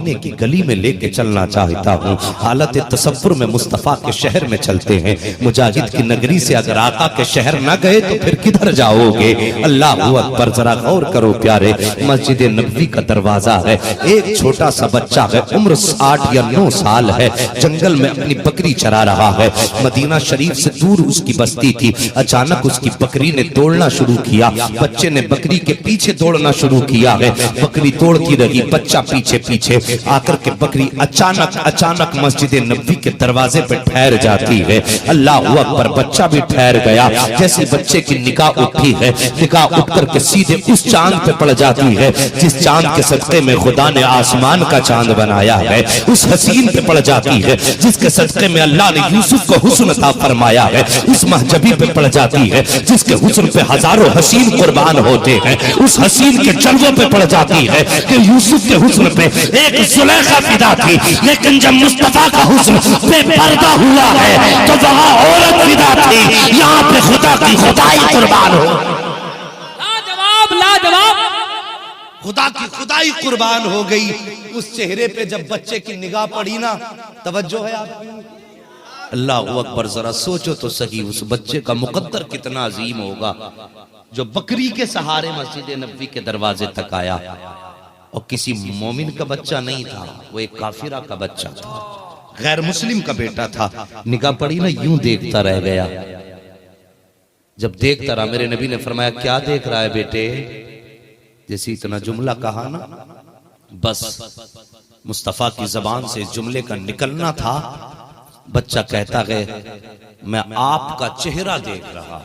की गली में लेके चलना चाहता हूँ। हालत तसव्वुर में मुस्तफ़ा के शहर में चलते हैं। मुजाहिद की नगरी से अगर आका के शहर न गए तो फिर किधर जाओगे? अल्लाह अकबर, जरा गौर करो प्यारे। मस्जिद नबवी का दरवाजा है। एक छोटा सा बच्चा है, उम्र 8 या 9 साल है, जंगल में अपनी बकरी चरा रहा है। मदीना शरीफ से दूर उसकी बस्ती थी। अचानक उसकी बकरी ने दौड़ना शुरू किया। बच्चे ने बकरी के पीछे दौड़ना शुरू किया है। बकरी दौड़ती रही, बच्चा पीछे पीछे आकर के बकरी अचानक मस्जिद नबवी के दरवाजे पे ठहर जाती है। अल्लाह अकबर, बच्चा भी ठहर गया। जैसे बच्चे की निगाह उठी है, निगाह उठ करके सीधे उस चांद पे पड़ जाती है जिस चांद के सदके में खुदा ने आसमान का चांद बनाया है। उस हसीन पे पड़ जाती है जिसके सदके में अल्लाह ने यूसुफ को हुस्न अता फरमाया है। उस महजबी पे पड़ जाती है जिसके हुस्न पे हजारों हसीन कुर्बान होते हैं। उस हसीन के जलवों पे पड़ जाती है कि यूसुफ के हुस्न पे एक जुलेखा फिदा थी, लेकिन जब मुस्तफा का हुस्न बेपर्दा हुआ है तो वहां औरत फिदा थी। यहाँ पे खुदा की खुदाई कुर्बान हो। लाजवाब लाजवाब, खुदा की खुदाई कुर्बान हो गई। उस चेहरे पे जब बच्चे की निगाह पड़ी ना, तवज्जो है आपकी? अल्लाह अकबर, जरा सोचो तो सही, उस बच्चे का मुकद्दर कितना अजीम होगा जो बकरी के सहारे मस्जिद नबवी के दरवाजे तक आया। और किसी मोमिन का बच्चा नहीं था, वो एक काफिरा का बच्चा था, गैर मुस्लिम का बेटा था। निगाह पड़ी ना, यूं देखता रह गया। जब देखता रहा, मेरे नबी ने फरमाया, क्या देख रहा है बेटे? जैसे इतना जुमला कहा ना, बस मुस्तफा की जबान से जुमले का निकलना था, बच्चा कहता है, मैं आपका चेहरा देख रहा।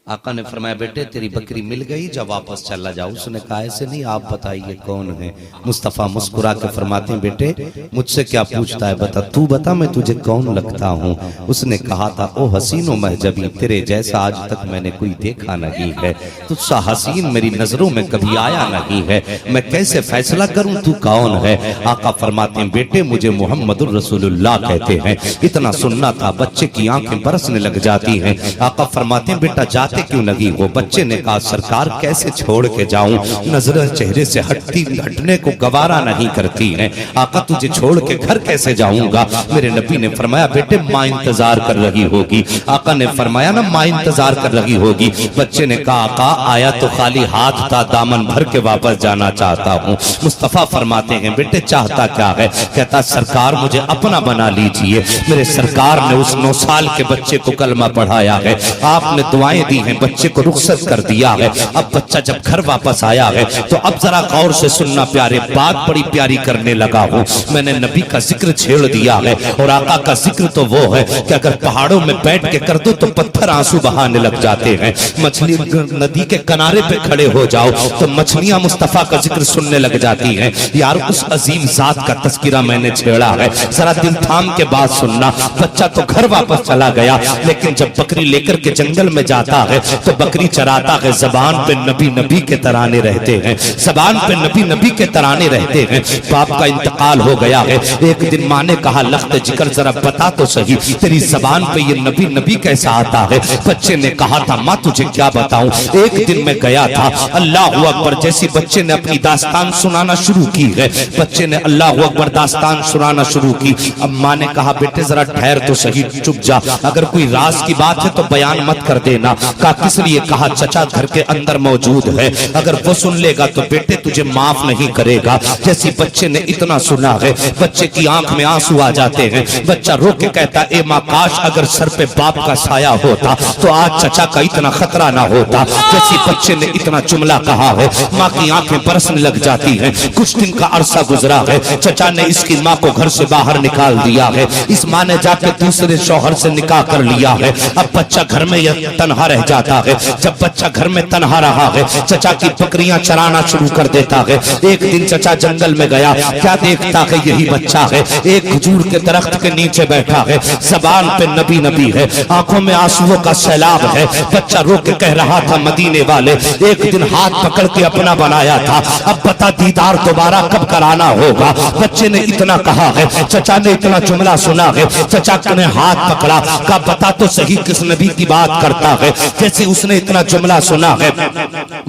आका ने फरमाया, बेटे तेरी बकरी मिल गई, जब वापस चला जाओ। उसने कहा, ऐसे नहीं, आप बताइए कौन है? मुस्तफा मुस्कुरा के फरमाते हैं, बेटे मुझसे क्या पूछता है, बता, तू बता मैं तुझे कौन लगता हूँ? उसने कहा था, ओ हसीनो महजबी, तेरे जैसा आज तक मैंने कोई देखा नहीं है। तुझसा हसीन मेरी नजरों में कभी आया नहीं है। मैं कैसे फैसला करूं तू कौन है? आका फरमाते हैं, बेटे मुझे मुहम्मदुर रसूलुल्लाह कहते हैं। इतना सुनना था, बच्चे की आंखें बरसने लग जाती हैं। आका फरमाते हैं, बेटा जाते क्यों लगी? वो बच्चे ने कहा, सरकार कैसे छोड़ के जाऊं, नजर चेहरे से हटने को गवारा नहीं करती है। आका तुझे छोड़ के घर कैसे जाऊंगा? मेरे नबी ने फरमाया, बेटे माँ इंतजार कर रही होगी। आका ने फरमाया ना, माँ इंतजार कर रही होगी। बच्चे ने कहा, आका आया तो खाली हाथ था, दामन भर के वापस जाना चाहता हूँ। मुस्तफा फरमाते हैं, बेटे चाहता क्या है? कहता, सरकार मुझे अपना बना लीजिए। मेरे सरकार ने उस 9 साल के बच्चे को कलमा पढ़ाया है, आपने दुआएं दी हैं, बच्चे को रुखसत कर दिया है। अब बच्चा जब घर वापस आया है तो अब जरा गौर से सुनना प्यारे, बात बड़ी प्यारी करने लगा हूँ। मैंने नबी का जिक्र छेड़ दिया है, और आका का जिक्र तो वो है कि अगर पहाड़ों में बैठ के कर दो तो पत्थर आंसू बहाने लग जाते हैं। मछली नदी के किनारे पे खड़े हो जाओ तो मछलियां मुस्तफा का जिक्र सुनने लग जाती हैं। यार उस अजीम जात का तस्किरा मैंने छेड़ा है, जरा दिल थाम के बात सुनना। बच्चा तो घर वापस चला गया, लेकिन जब बकरी लेकर के जंगल में जाता है तो बकरी चराता है, जबान पे नबी नबी के तराने रहते हैं, जबान पे नबी नबी के तराने रहते हैं। बाप का इंतकाल हो गया है। एक दिन माँ ने कहा, लख्त जिक्र जरा बता तो सही, तेरी जबान पे ये नबी नबी कैसा आता है? बच्चे ने कहा था, माँ तुझे क्या बताऊं, एक दिन मैं गया था। अल्लाह अकबर, जैसी बच्चे ने अपनी दास्तान सुनाना शुरू की है, बच्चे ने अल्लाह अकबर दास्तान सुनाना शुरू की। अब माँ ने कहा, बेटे जरा ठहर तो सही, चुप जा, अगर कोई राज की बात है तो बयान मत कर देना। का किस लिए? कहा, चचा घर के अंदर मौजूद है, अगर वो सुन लेगा तो बेटे तुझे माफ नहीं करेगा। जैसे बच्चे ने इतना सुना है, बच्चे की आंख में आंसू आ जाते हैं। बच्चा रो के कहता, ए माँ काश अगर सर पे बाप का साया होता तो आज चचा का इतना खतरा ना होता। जैसे बच्चे ने इतना जुमला कहा है, माँ की आंखें बरसने लग जाती हैं। कुछ दिन का अरसा गुजरा है, चचा ने इसकी माँ को घर से बाहर निकाल दिया है। इस माँ ने जाके दूसरे शौहर से निकाह कर लिया है। अब बच्चा घर में तन्हा रह जाता है। जब बच्चा घर में तन्हा रहा है, चचा की बकरियां चराना शुरू कर देता है। एक दिन चचा जंगल में गया, क्या देखता है, यही बच्चा है, एक खजूर के दरख्त के नीचे बैठा है, जबान पे नबी नबी है, आंखों में आंसुओं का सैलाब है। बच्चा रो के कह रहा था, मदीने वाले एक दिन हाथ पकड़ के अपना बनाया था, अब बता दीदार दोबारा कब कराना होगा? बच्चे ने इतना कहा है, चचा ने इतना जुमला सुना है, चचा ने हाथ पकड़ा, कहा बता तो सही किस नबी की बात करता है? जैसे उसने इतना जुमला सुना है,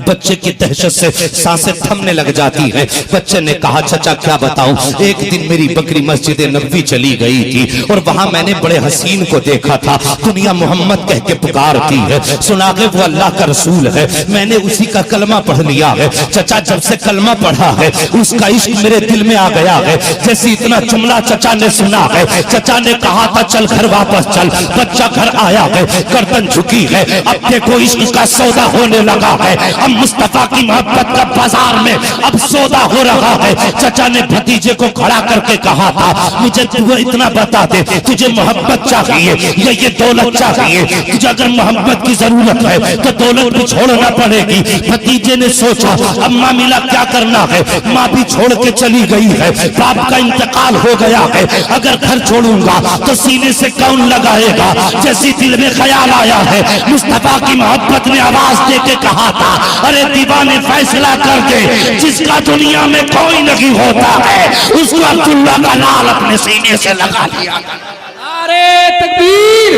बच्चे की दहशत से सांसें थमने लग जाती हैं। बच्चे ने कहा चचा क्या बताऊं, एक दिन मेरी बकरी मस्जिद नबवी चली गई थी और वहां मैंने बड़े हसीन को देखा था, दुनिया मोहम्मद कह के पुकारती है, सुना के वो अल्लाह का रसूल है, मैंने उसी का कलमा पढ़ लिया है। चचा जब से कलमा पढ़ा है उसका इश्क मेरे दिल में आ गया है। जैसे इतना जुमला चचा ने सुना है, चचा ने कहा था चल घर वापस चल। बच्चा घर आया है, गर्दन झुकी है, अब देखो इश्क का सौदा होने लगा है। अब मुस्तफा की मोहब्बत का बाजार में अब सौदा हो रहा है। चचा ने भतीजे को खड़ा करके कहा था मुझे तू इतना बता दे, तुझे मोहब्बत चाहिए या ये दौलत चाहिए? तुझे अगर मोहब्बत की जरूरत है तो दौलत भी छोड़ना पड़ेगी। भतीजे ने सोचा अब माँ मिला क्या करना है, माँ भी छोड़ के चली गई है, बाप का इंतकाल हो गया है, अगर घर छोड़ूंगा तो सीने से कौन लगाएगा? जैसी दिल में ख्याल आया है, मुस्तफा की मोहब्बत ने आवाज दे के कहा था अरे दीवाने फैसला कर दे, जिसका दुनिया में कोई नहीं होता है उसको अब्दुल्ला का लाल अपने सीने से लगा दिया। नारे तकबीर,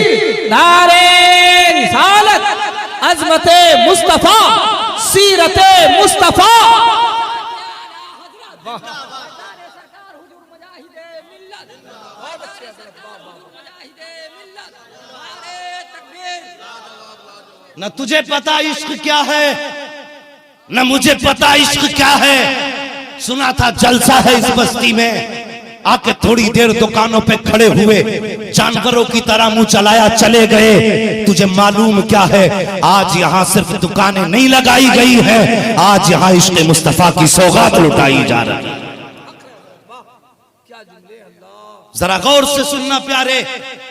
नारे रिसालत, अजमते मुस्तफा, सीरते मुस्तफा। न तुझे पता इश्क क्या है न मुझे पता इश्क क्या है। सुना था जलसा है इस बस्ती में, आके थोड़ी देर दुकानों पे खड़े हुए, जानवरों की तरह मुंह चलाया चले गए। तुझे मालूम क्या है, आज यहाँ सिर्फ दुकानें नहीं लगाई गई है, आज यहाँ इश्क मुस्तफा की सौगात लुटाई जा रही है। जरा गौर से सुनना प्यारे,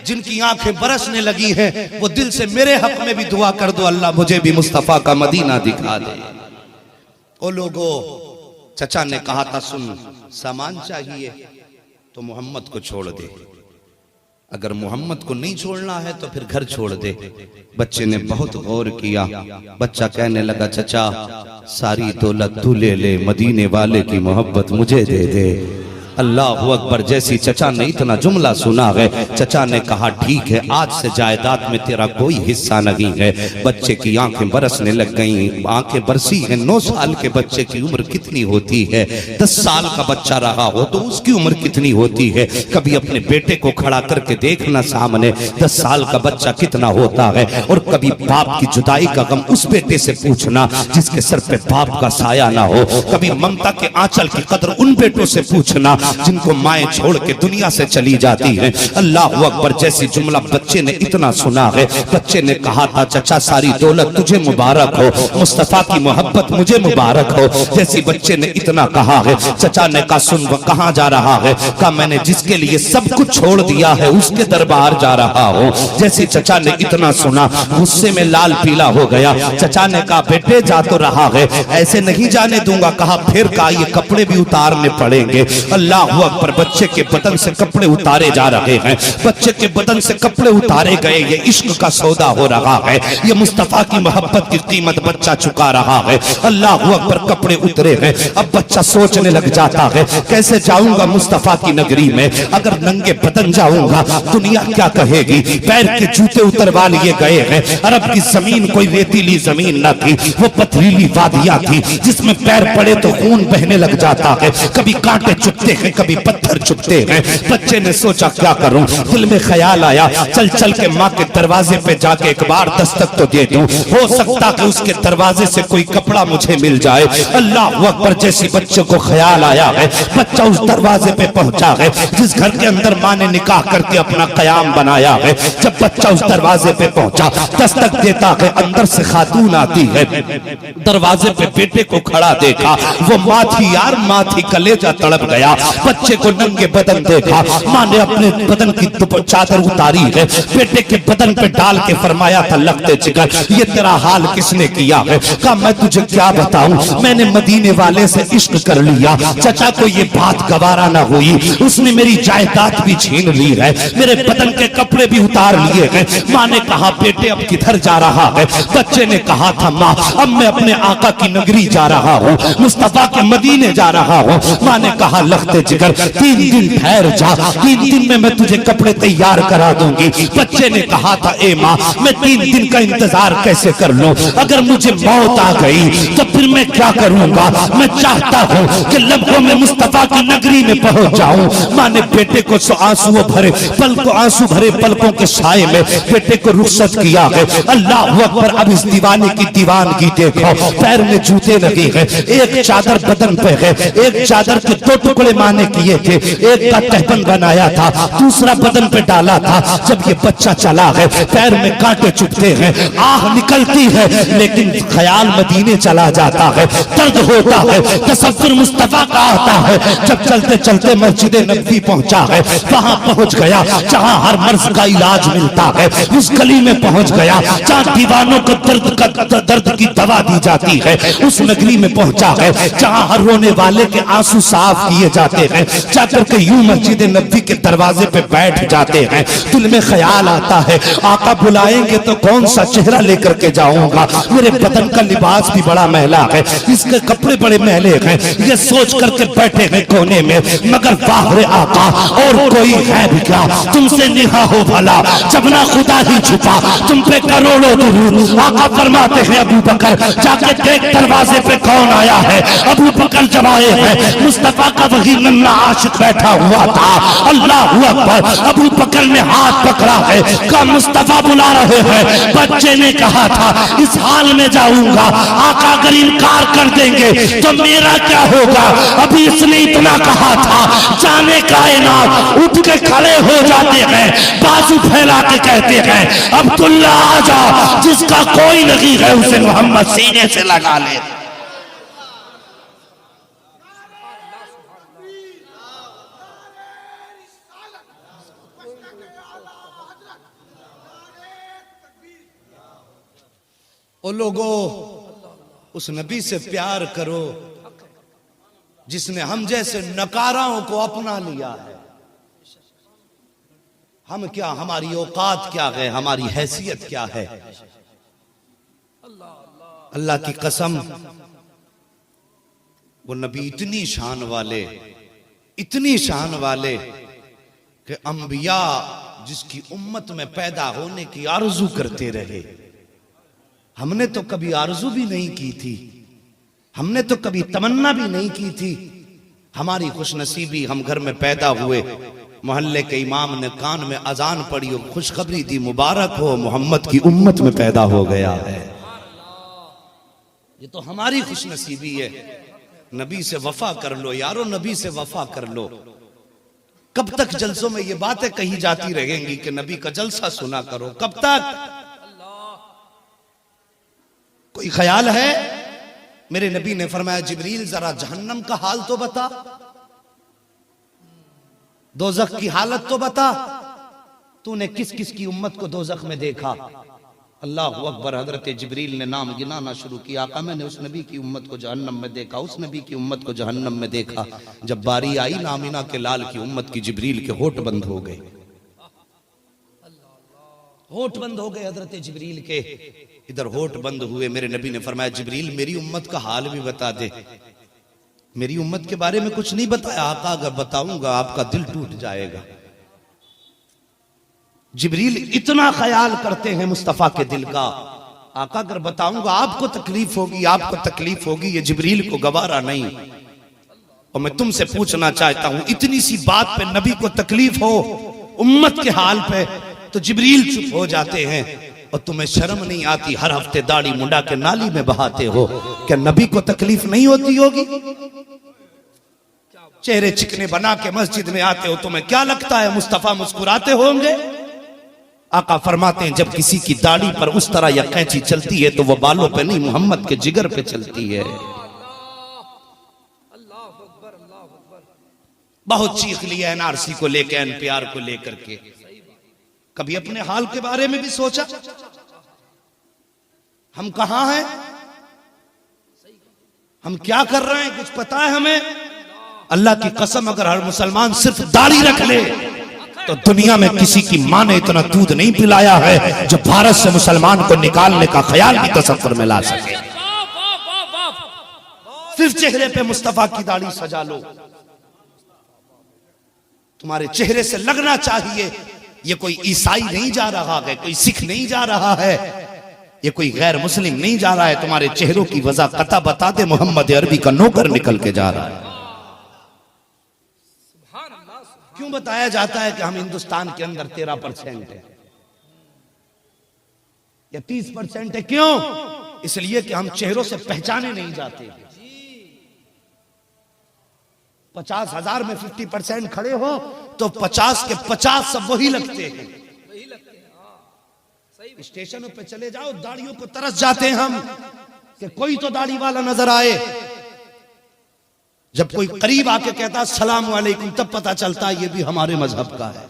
जिनकी आंखें बरसने लगी हैं वो दिल से मेरे हक में भी दुआ कर दो, अल्लाह मुझे भी मुस्तफा का मदीना दिखा दे। ओ लोगो, चचा ने कहा था सुन, सामान चाहिए तो मोहम्मद को छोड़ दे, अगर मोहम्मद को नहीं छोड़ना है तो फिर घर छोड़ दे। बच्चे ने बहुत गौर किया, बच्चा कहने लगा चचा सारी दौलत तू ले ले, मदीने वाले की मोहब्बत मुझे दे दे। अल्लाह अकबर। जैसी चचा ने इतना जुमला सुना है, चचा ने कहा ठीक है, आज से जायदाद में तेरा कोई हिस्सा नहीं है। बच्चे की आंखें बरसने लग गईं, आंखें बरसी हैं। 9 साल के बच्चे की उम्र कितनी होती है? 10 साल का बच्चा रहा हो तो उसकी उम्र कितनी होती है? कभी अपने बेटे को खड़ा करके देखना सामने, 10 साल का बच्चा कितना होता है। और कभी बाप की जुदाई का गम उस बेटे से पूछना जिसके सर पे बाप का साया ना हो। कभी ममता के आंचल की कदर उन बेटों से पूछना जिनको माएं छोड़ के दुनिया से चली जाती हैं। अल्लाह अकबर। जैसी जुमला बच्चे ने इतना सुना है, बच्चे ने कहा था चचा सारी दौलत तुझे मुबारक हो, मुस्तफा की मोहब्बत मुझे मुबारक हो। जैसी बच्चे ने इतना कहा है, चचा ने कहा सुन वो कहाँ जा रहा है? कहा मैंने जिसके लिए सब कुछ छोड़ दिया है उसके दरबार जा रहा हूँ। जैसे चचा ने इतना सुना, गुस्से में लाल पीला हो गया। चचा ने कहा बेटे जा तो रहा है, ऐसे नहीं जाने दूंगा। कहा फिर कहा ये कपड़े भी उतारने पड़ेंगे। अल्लाह अकबर। बच्चे के बदन से कपड़े उतारे जा रहे हैं, बच्चे के बदन से कपड़े उतारे गए। ये इश्क का सौदा हो रहा है, ये मुस्तफा की मोहब्बत की कीमत बच्चा चुका रहा है। अल्लाह अकबर। कपड़े उतरे हैं, अब बच्चा सोचने लग जाता है कैसे जाऊंगा मुस्तफा की नगरी में? अगर नंगे बदन जाऊंगा दुनिया क्या कहेगी? पैर के जूते उतरवा लिए गए हैं। अरब की जमीन कोई रेतीली जमीन न थी, वो पथरीली वादियां थी जिसमें पैर पड़े तो खून बहने लग जाता है। कभी कांटे चुभते हैं, कभी पत्थर चुभते हैं। बच्चे ने सोचा क्या करूं? दिल में ख्याल आया चल चल के माँ के दरवाजे पे जाके एक बार दस्तक तो दे दूं, हो सकता कि उसके दरवाजे से कोई कपड़ा मुझे मिल जाए। अल्लाह अकबर। जैसी बच्चे को ख्याल आया है, बच्चा उस दरवाजे पे पहुंचा है जिस घर के अंदर माँ ने निकाह करके अपना कयाम बनाया है। जब बच्चा उस दरवाजे पे पहुंचा, दस्तक देता है, अंदर से खातून आती है। दरवाजे पे बेटे को खड़ा देखा, वो माँ थी यार, माँ थी। कलेजा तड़प गया। बच्चे को नंगे बदन देखा, माँ ने अपने बदन की चादर उतारी है, बेटे के बदन पे डाल के फरमाया था लगते जिगर ये तेरा हाल किसने किया है? कहा मैं तुझे क्या बताऊं, मैंने मदीने वाले से इश्क कर लिया। चचा को ये बात गवारा ना हुई, उसने मेरी जायदाद भी छीन ली है, मेरे बदन के कपड़े भी उतार लिए हैं। माँ ने कहा बेटे अब किधर जा रहा है? बच्चे ने कहा था माँ अब मैं अपने आका की नगरी जा रहा हूँ, मुस्तफा के मदीने जा रहा हूँ। माँ ने कहा लगते मोहब्बत जिगर, 3 दिन ठहर जा, 3 दिन में मैं तुझे कपड़े तैयार करा दूंगी। बच्चे ने कहा था, ए माँ मैं 3 दिन का इंतजार कैसे कर लूं? अगर मुझे मौत आ गई तो फिर मैं क्या करूंगा? मैं चाहता हूं कि लम्हों में मुस्तफा की नगरी में पहुंच जाऊं। माँ ने बेटे को आंसू भरे पलकों के साए में बेटे को रुखसत किया है। अल्लाह अकबर। अब इस दीवाने की दीवानगी देखो, पैर में जूते लगे हैं, एक चादर बदन पे है, एक चादर के 2 टुकड़े माँ ने किए थे, एक का तहबंद बनाया था, दूसरा बदन पे डाला था। जब ये बच्चा चला है पैर में कांटे चुभते हैं, आह निकलती है, लेकिन ख्याल मदीने चला जाता है, दर्द होता है, तसव्वुर मुस्तफा का आता है। जब चलते चलते मस्जिद नबवी पहुंचा है, वहां पहुंच गया जहां हर मर्ज का इलाज मिलता है। उस गली में पहुंच गया जहां दीवानों को दर्द की दवा दी जाती है। उस नगरी में पहुंचा है जहां हर रोने वाले के आंसू साफ किए जाते हैं। जाकर के यूं मस्जिद नबवी के दरवाजे पे बैठ जाते हैं। दिल में ख्याल आता है, आका बुलाएंगे तो कौन सा चेहरा लेकर के जाऊंगा? मेरे बदन का लिबास भी बड़ा मैला है, इसके कपड़े बड़े मैले हैं। ये सोच करके बैठे हैं कोने में, मगर वाह रे आका और कोई है भी क्या? तुमसे निहा हो भला जब ना खुदा ही छुपा, तुम पे करोड़ों दुरूद। आका फरमाते हैं, अबू बकर जाके देख दरवाजे पे कौन आया है। अबू बकर जब आए हैं, मुस्तफा का वही नन्हा आशिक बैठा हुआ था। अल्लाह अकबर। अबू बकर ने हाथ पकड़ा है, कहा मुस्तफा बुला रहे हैं। बच्चे ने कहा था, इस हाल में जाऊंगा, आका अगर इनकार कर देंगे तो मेरा क्या होगा? अभी इसने इतना कहा था, जाने कायनात उठ के खड़े हो जाते हैं, बाजू फैला के कहते हैं, अब्दुल्ला आजा, जिसका कोई नहीं है उसे मोहम्मद सीने से लगा ले। ओ लोगो, उस नबी से प्यार करो जिसने हम जैसे नकाराओं को अपना लिया है। हम क्या, हमारी औकात क्या है, हमारी हैसियत क्या है? अल्लाह की कसम, वो नबी इतनी शान वाले कि अंबिया जिसकी उम्मत में पैदा होने की आरज़ू करते रहे। हमने तो कभी आरज़ू भी नहीं की थी, हमने तो कभी तमन्ना भी नहीं की थी। हमारी खुशनसीबी, हम घर में पैदा हुए, मोहल्ले के इमाम ने कान में अजान पड़ी और खुशखबरी दी, मुबारक हो मोहम्मद की उम्मत में पैदा हो गया है। ये तो हमारी खुशनसीबी है। नबी से वफा कर लो यारो, नबी से वफा कर लो। कब तक जलसों में ये बातें कही जाती रहेंगी कि नबी का जलसा सुना करो? कब तक? कोई ख्याल है? मेरे नबी ने फरमाया, जिब्रील जरा जहन्नम का हाल तो बता, दोजख की हालत तो बता। तूने किस किस की उम्मत को दोजख में देखा? अल्लाह अकबर। हजरत जिब्रील ने नाम गिनाना शुरू किया। आका मैंने उस नबी की उम्मत को जहन्नम में देखा, उस नबी की उम्मत को जहन्नम में देखा। जब बारी आई नामिना के लाल की उम्मत की, जिब्रील के होठ बंद हो गए, होठ बंद हो गए हजरत जिब्रील के। इधर होठ बंद हुए, मेरे नबी ने फरमाया, जिब्रील मेरी उम्मत का हाल भी बता दे। मेरी उम्मत के बारे में कुछ नहीं बताया। आका अगर बताऊंगा आपका दिल टूट जाएगा। जिब्रील इतना ख्याल करते हैं मुस्तफा के दिल का। आका अगर बताऊंगा आपको तकलीफ होगी, आपको तकलीफ होगी। ये जिब्रील को गवारा नहीं। और मैं तुमसे पूछना चाहता हूं, इतनी सी बात पे नबी को तकलीफ हो, उम्मत के हाल पे, तो जिब्रील चुप हो जाते हैं। और तुम्हें शर्म नहीं आती? हर हफ्ते दाढ़ी मुंडा के नाली में बहाते हो। क्या नबी को तकलीफ नहीं होती होगी? चेहरे चिकने बना के मस्जिद में आते हो, तुम्हें क्या लगता है मुस्तफा मुस्कुराते होंगे? आका फरमाते हैं, जब किसी की दाढ़ी पर उस तरह या कैंची चलती है तो वह बालों पे नहीं, मोहम्मद के जिगर पे चलती है। बहुत चीख लिया एनआरसी को लेकर, एनपीआर को लेकर के। कभी अपने हाल के बारे में भी सोचा? हम कहां हैं? हम क्या कर रहे हैं? कुछ पता है हमें? अल्लाह की कसम, अगर हर मुसलमान सिर्फ दाढ़ी रख ले तो दुनिया में किसी की मां ने इतना दूध नहीं पिलाया है जो भारत से मुसलमान को निकालने का ख्याल भी तसव्वुर में ला सके। सिर्फ चेहरे पे मुस्तफा की दाढ़ी सजा लो। तुम्हारे चेहरे से लगना चाहिए ये कोई ईसाई नहीं जा रहा है, कोई सिख नहीं जा रहा है, ये कोई गैर मुस्लिम नहीं जा रहा है। तुम्हारे चेहरों की वजह कता बता दे, मोहम्मद अरबी का नौकर निकल के जा रहा है। क्यों बताया जाता है कि हम हिंदुस्तान के अंदर 13% है या 30% है? क्यों? इसलिए कि हम चेहरों से पहचाने नहीं जाते। 50,000 में 50% खड़े हो तो 50 के 50 सब वही लगते हैं। स्टेशनों पे चले जाओ, दाढ़ियों को तरस जाते हैं हम कि कोई तो दाढ़ी वाला नजर आए। जब कोई करीब आके कहता अस्सलाम वालेकुम तब पता चलता है ये भी हमारे मजहब का है।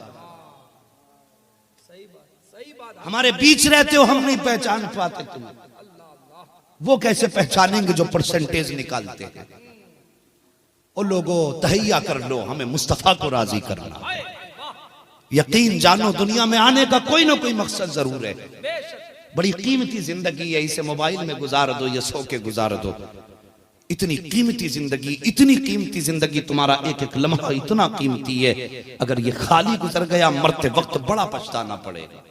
हमारे बीच रहते हो, हम नहीं पहचान पाते तुम्हें। वो कैसे पहचानेंगे जो परसेंटेज निकालते हैं? ओ लोगों, तहैया कर लो, हमें मुस्तफा को राजी करना। यकीन जानो दुनिया में आने का कोई ना कोई मकसद जरूर है। बड़ी कीमती जिंदगी है, इसे मोबाइल में गुजार दो या सो के गुजार दो। इतनी कीमती जिंदगी, इतनी कीमती जिंदगी, तुम्हारा एक एक लम्हा इतना कीमती है। अगर ये खाली गुजर गया मरते वक्त बड़ा पछताना पड़ेगा।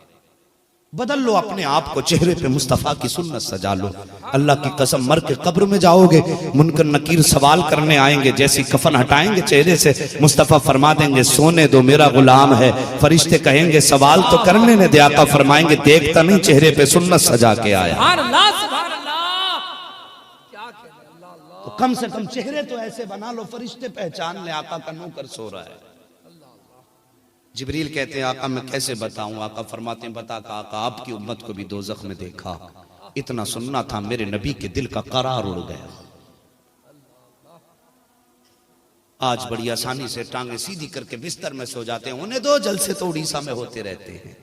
बदल लो अपने आप को, चेहरे पे मुस्तफा की सुन्नत सजा लो। अल्लाह की कसम, मर के कब्र में जाओगे, मुनकर नकीर सवाल करने आएंगे, जैसी कफन हटाएंगे चेहरे से मुस्तफा फरमा देंगे सोने दो मेरा गुलाम है। फरिश्ते कहेंगे सवाल तो करने ने दे, आका फरमाएंगे देखता नहीं चेहरे पे सुन्नत सजा के आया। तो कम से कम चेहरे तो ऐसे बना लो फरिश्ते पहचान ले आका का नौकर सो रहा है। जिब्रील कहते हैं आका मैं कैसे बताऊं? आका फरमाते हैं बता का आका आपकी उम्मत को भी दोज़ख में देखा, इतना सुनना था मेरे नबी के दिल का करार उड़ गया। आज बड़ी आसानी से टांगे सीधी करके बिस्तर में सो जाते हैं, उन्हें दो जलसे तो उड़ीसा में होते रहते हैं।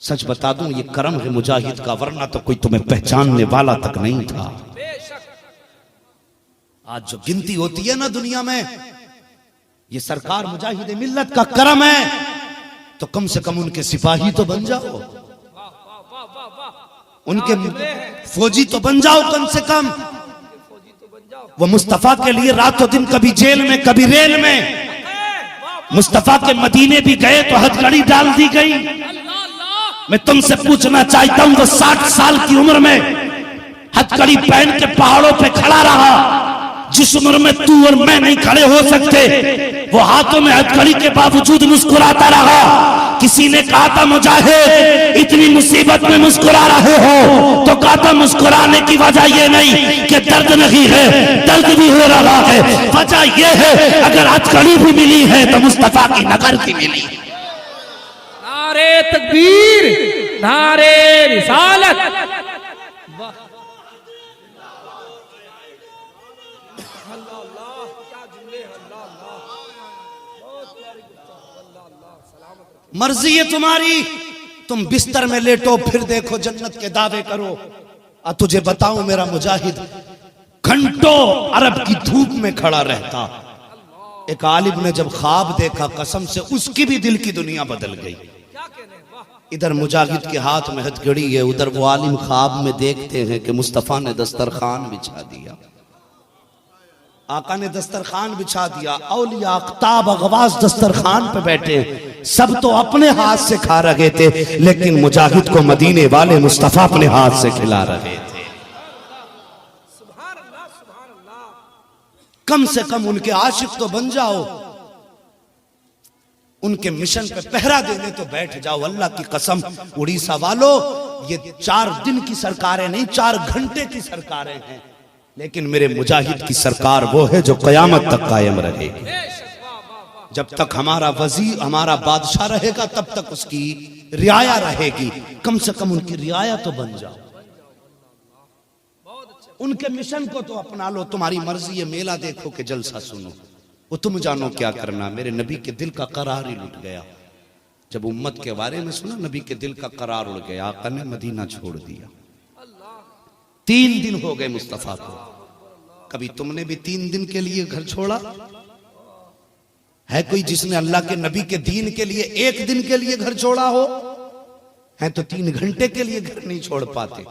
सच बता दूं ये करम है मुजाहिद का, वरना तो कोई तुम्हें पहचानने वाला तक नहीं था। आज जो गिनती होती है ना दुनिया में, ये सरकार मुजाहिद मिल्लत का करम है। तो कम से कम उनके सिपाही तो बन जाओ, उनके फौजी तो बन जाओ कम से कम। वो मुस्तफा के लिए रातों दिन कभी जेल में कभी रेल में, मुस्तफा के मदीने भी गए तो हथकड़ी डाल दी गई। मैं तुमसे पूछना चाहता हूं वो 60 साल की उम्र में हथकड़ी पहन के पहाड़ों पे खड़ा रहा, जिस उम्र में तू और मैं नहीं खड़े हो सकते, वो हाथों में हथकड़ी के बावजूद मुस्कुराता रहा। किसी ने कहा था मुजाहिद इतनी मुसीबत में मुस्कुरा रहे हो, तो कहा था मुस्कुराने की वजह ये नहीं कि दर्द नहीं है, दर्द भी हो रहा है। वजह ये है अगर हथकड़ी भी मिली है तो मुस्तफा की नगर की मिली। नारे तकबीर, नारे रिसालत। मर्जी है तुम्हारी, तुम बिस्तर में लेटो फिर देखो जन्नत के दावे करो। और तुझे बताऊं मेरा मुजाहिद घंटों अरब की धूप में खड़ा रहता। एक आलिम ने जब ख्वाब देखा कसम से उसकी भी दिल की दुनिया बदल गई। इधर मुजाहिद के हाथ में हथकड़ी है, उधर वो आलिम ख्वाब में देखते हैं कि मुस्तफा ने दस्तरखान बिछा दिया, आका ने दस्तरखान बिछा दिया। औलिया अख्ताब अगवास दस्तरखान पे बैठे, सब तो अपने हाथ से खा रहे थे, लेकिन मुजाहिद को मदीने वाले मुस्तफा अपने हाथ से खिला रहे थे। कम से कम उनके आशिक तो बन जाओ, उनके मिशन पे पहरा देने तो बैठ जाओ। अल्लाह की कसम उड़ीसा वालों, ये 4 दिन की सरकारें नहीं 4 घंटे की सरकारें हैं, लेकिन मेरे मुजाहिद की सरकार वो है जो कयामत तक कायम रहेगी। जब तक हमारा वजीर हमारा बादशाह रहेगा तब तक उसकी रियाया रहेगी। कम से कम उनकी रियाया तो बन जाओ, उनके मिशन को तो अपना लो। तुम्हारी मर्जी है मेला देखो कि जलसा सुनो, वो तुम जानो क्या करना। मेरे नबी के दिल का करार ही लुट गया जब उम्मत के बारे में सुना। नबी के दिल का करार उड़ गया, आका ने मदीना छोड़ दिया। 3 दिन हो गए मुस्तफा को। कभी तुमने भी 3 दिन के लिए घर छोड़ा है? कोई जिसने अल्लाह के नबी के दीन के लिए 1 दिन के लिए घर छोड़ा हो? है तो 3 घंटे के लिए घर नहीं छोड़ पाते।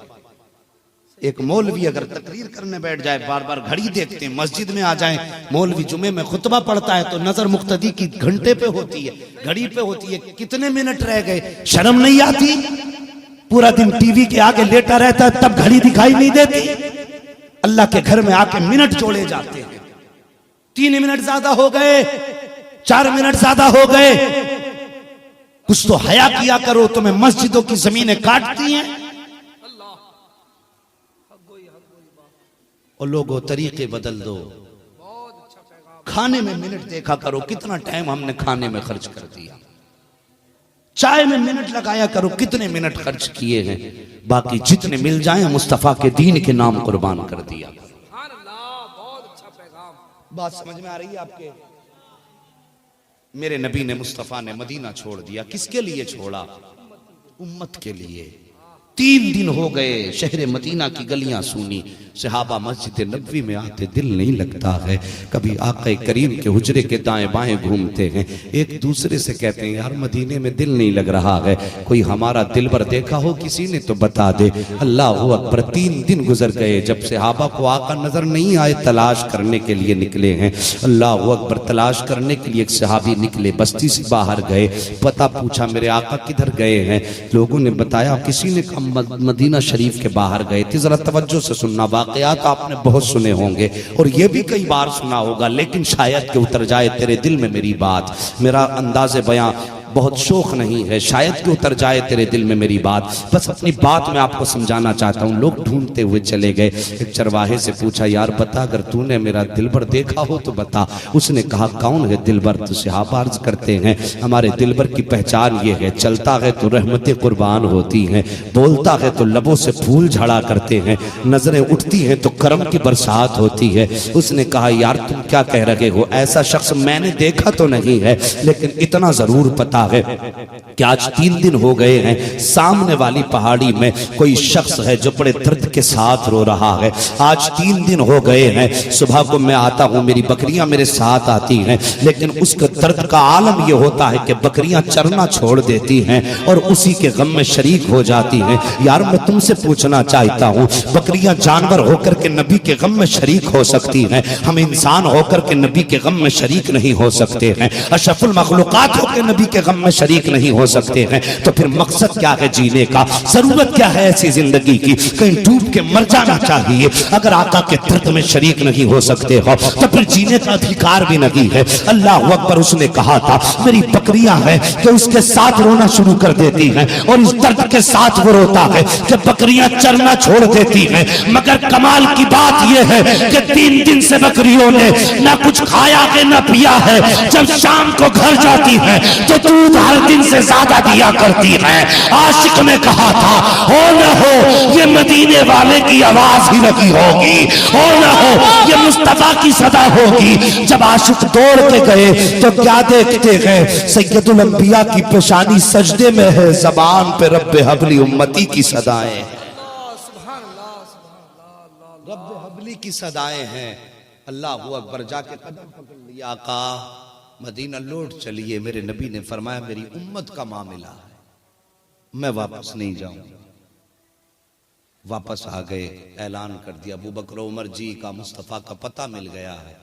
एक मौलवी अगर तकरीर करने बैठ जाए, बार बार घड़ी देखते हैं, मस्जिद में आ जाए, मौलवी जुमे में खुतबा पढ़ता है तो नजर मुक्तदी की घंटे पे होती है, घड़ी पे होती है, कितने मिनट रह गए, शर्म नहीं आती? पूरा दिन टीवी के आगे लेटा रहता है तब घड़ी दिखाई नहीं देती। अल्लाह के घर में आके मिनट जोड़े जाते हैं, 3 मिनट ज्यादा हो गए, 4 मिनट ज्यादा हो गए। कुछ तो हया किया करो, तुम्हें मस्जिदों की जमीनें काटती हैं। और लोगों तरीके बदल दो, खाने में मिनट देखा करो, कितना टाइम हमने खाने में खर्च कर दिया। चाय में मिनट लगाया करो, कितने मिनट खर्च किए हैं। बाकी जितने मिल जाएं मुस्तफा के दीन के नाम कुर्बान कर दिया। बात समझ में आ रही है आपके? मेरे नबी ने, मुस्तफा ने मदीना छोड़ दिया, किसके लिए छोड़ा? उम्मत के लिए। 3 दिन हो गए, शहर मदीना की गलियां सूनी, सहाबा मस्जिद नबवी में आते दिल नहीं लगता है। कभी आका करीम के हुजरे के दाएं बाएं घूमते हैं, एक दूसरे से कहते हैं यार मदीने में दिल नहीं लग रहा है, कोई हमारा दिलबर देखा हो किसी ने तो बता दे। अल्लाह अकबर। 3 दिन गुजर गए, जब सहाबा को आका नजर नहीं आए, तलाश करने के लिए निकले हैं। अल्लाह अकबर। तलाश करने के लिए एक सहाबी निकले, बस्ती से बाहर गए, पता पूछा मेरे आका किधर गए हैं। लोगों ने बताया किसी ने मदीना शरीफ के बाहर गए थे। जरा तवज्जो से सुनना, वाकयात आपने बहुत सुने होंगे और ये भी कई बार सुना होगा, लेकिन शायद के उतर जाए तेरे दिल में मेरी बात। मेरा अंदाज़े बयां बहुत शोख नहीं है, शायद कि उतर जाए तेरे दिल में मेरी बात। बस अपनी बात मैं आपको समझाना चाहता हूँ। लोग ढूंढते हुए चले गए। एक चरवाहे से पूछा यार बता, अगर तूने मेरा दिलबर देखा हो तो बता। उसने कहा कौन है दिलबर? तो सहाबा अर्ज करते हैं हमारे दिलबर की पहचान ये है, चलता है तो रहमतें कुर्बान होती हैं, बोलता है तो लबों से फूल झड़ा करते हैं, नजरें उठती हैं तो करम की बरसात होती है। उसने कहा यार तुम क्या कह रहे हो, ऐसा शख्स मैंने देखा तो नहीं है, लेकिन इतना जरूर पता है कि आज 3 दिन हो गए हैं, सामने वाली पहाड़ी में कोई शख्स है जो बड़े दर्द के साथ रो रहा है। आज 3 दिन हो गए हैं, सुबह को मैं आता हूं, मेरी बकरियां मेरे साथ आती हैं, लेकिन उसके दर्द का आलम यह होता है कि बकरियां चरना छोड़ देती हैं और उसी के गम में शरीक हो जाती हैं। यार मैं तुमसे पूछना चाहता हूं, बकरियां जानवर होकर के नबी के गम में शरीक हो सकती हैं, हम इंसान होकर के नबी के गम में शरीक नहीं हो सकते हैं, अशरफुल मखलूकात होकर नबी के गम में शरीक नहीं हो सकते हैं। तो फिर मकसद क्या है जीने का? जरूरत क्या है ऐसी जिंदगी की? कहीं डूब के मर जाना चाहिए। अगर आका के दर्द में शरीक नहीं हो सकते हो तो फिर जीने का अधिकार भी नहीं है। अल्लाह अकबर। उसने कहा था मेरी बकरियां हैं कि उसके साथ रोना शुरू कर देती हैं और इस दर्द के साथ वो रोता है कि बकरियां चरना छोड़ देती हैं। मगर कमाल की बात यह है कि 3 दिन से बकरियों ने ना कुछ खाया है ना पिया है। जब शाम को घर जाती है तो दूध हर दिन से ज्यादा दिया करती है। आशिक ने कहा था हो न हो ये मदीने वाले की आवाज ही लगी होगी, हो न हो ये मुस्तफा की सदा होगी। जब आशिक दौड़ के गए तो क्या देखते गए? सैयदुल अंबिया की पेशानी सजदे में है, जबान पे रब्बे हबली उम्मती की सदाएं, रब्बे हबली की सदाएं हैं। अल्लाह अकबर। जाके कदम पकड़ लिया, आका मदीना लौट चलिए। मेरे नबी ने फरमाया मेरी उम्मत का मामला है, मैं वापस नहीं जाऊंगा। वापस आ गए, ऐलान कर दिया अबू बकर उमर जी का मुस्तफा का पता मिल गया है,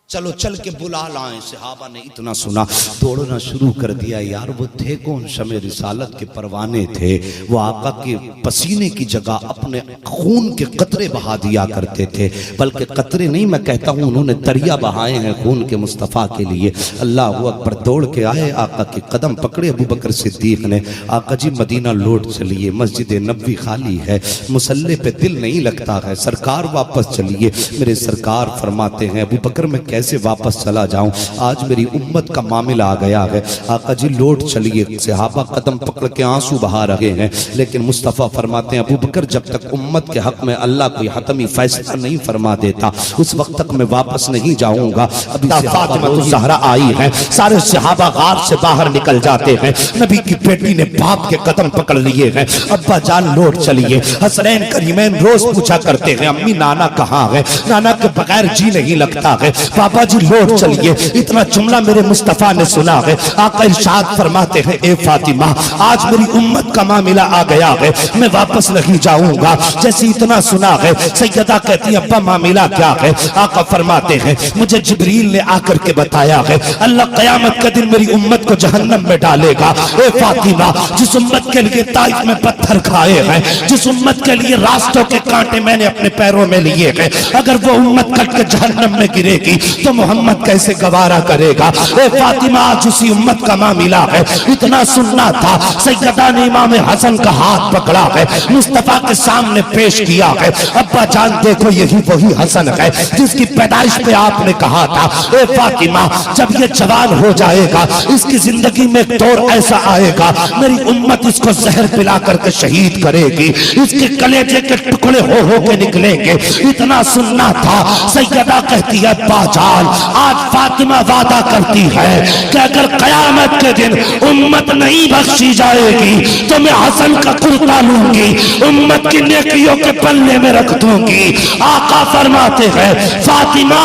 चलो चल के बुला लाएं। सहाबा ने इतना सुना, दौड़ना शुरू कर दिया। यार वो थे कौन? शमे रिसालत के परवाने थे। वो आका के पसीने की जगह अपने खून के कतरे बहा दिया करते थे, बल्कि कतरे नहीं मैं कहता हूं उन्होंने दरिया बहाए हैं खून के मुस्तफा के लिए। अल्लाह अकबर। दौड़ के आए, आका के कदम पकड़े अबू बकर सिद्दीक ने। आका जी मदीना लौट चलिए, मस्जिद नबवी खाली है, मुसल्ले पे दिल नहीं लगता है, सरकार वापस चलिए। मेरे सरकार फरमाते हैं अबू बकर मैं कैसे वापस चला जाऊं, आज मेरी उम्मत का मामला आ गया है। आका जी लौट चलिए। सहाबा कदम पकड़ के आंसू बहा रहे हैं, लेकिन मुस्तफा फरमाते हैं अबू बकर जब तक उम्मत के हक में अल्लाह कोई हतमी फैसला नहीं फरमा देता उस वक्त तक मैं वापस नहीं जाऊंगा। अभी फातिमा ज़हरा आई है, सारे सहाबा गार से बाहर निकल जाते हैं। नबी की बेटी ने बाप के कदम पकड़ लिए हैं, अब्बा जान लौट चलिए। हसनैन करीमैन रोज पूछा करते हैं अम्मी नाना कहाँ है, नाना के बगैर जी नहीं लगता है। बाबा जी लौट चलिए, इतना जुमला मेरे मुस्तफा ने सुना है। आका इरशाद फरमाते हैं, ए फातिमा आज मेरी उम्मत का मामला आ गया है, मैं वापस नहीं जाऊंगा। जैसे इतना सुना है, सैयदा कहती है अब्बा मामला क्या है? आका फरमाते हैं, मुझे जिब्रील ने आकर के बताया है अल्लाह कयामत के दिन मेरी उम्मत को जहन्नम में डालेगा। ए फातिमा जिस उम्मत के लिए ताइफ में पत्थर खाए हैं, जिस उम्मत के लिए रास्तों के कांटे मैंने अपने पैरों में लिए हैं, अगर वो उम्मत कट के जहन्नम में गिरेगी तो मोहम्मद कैसे गवारा करेगा? ए फातिमा आज उसी उम्मत का मामला है। इतना सुनना था, सैयदा ने इमाम हसन का हाथ पकड़ा है, मुस्तफा के सामने पेश किया है। अब्बा जान देखो यही वही हसन है जिसकी पैदाइश पे आपने कहा था ए फातिमा जब ये जवान हो जाएगा इसकी जिंदगी में एक दौर ऐसा आएगा मेरी उम्मत इसको जहर पिला करके शहीद करेगी, इसके कलेजे के टुकड़े हो के निकलेंगे। इतना सुनना था, सैयदा कहती है बाजान आज फातिमा वादा करती है कि अगर कयामत के दिन उम्मत नहीं बख्शी जाएगी तो मैं हसन का कुर्ता लूंगी, उम्मत की नेकियों के पल्ले में रख दूंगी। आका फरमाते हैं फातिमा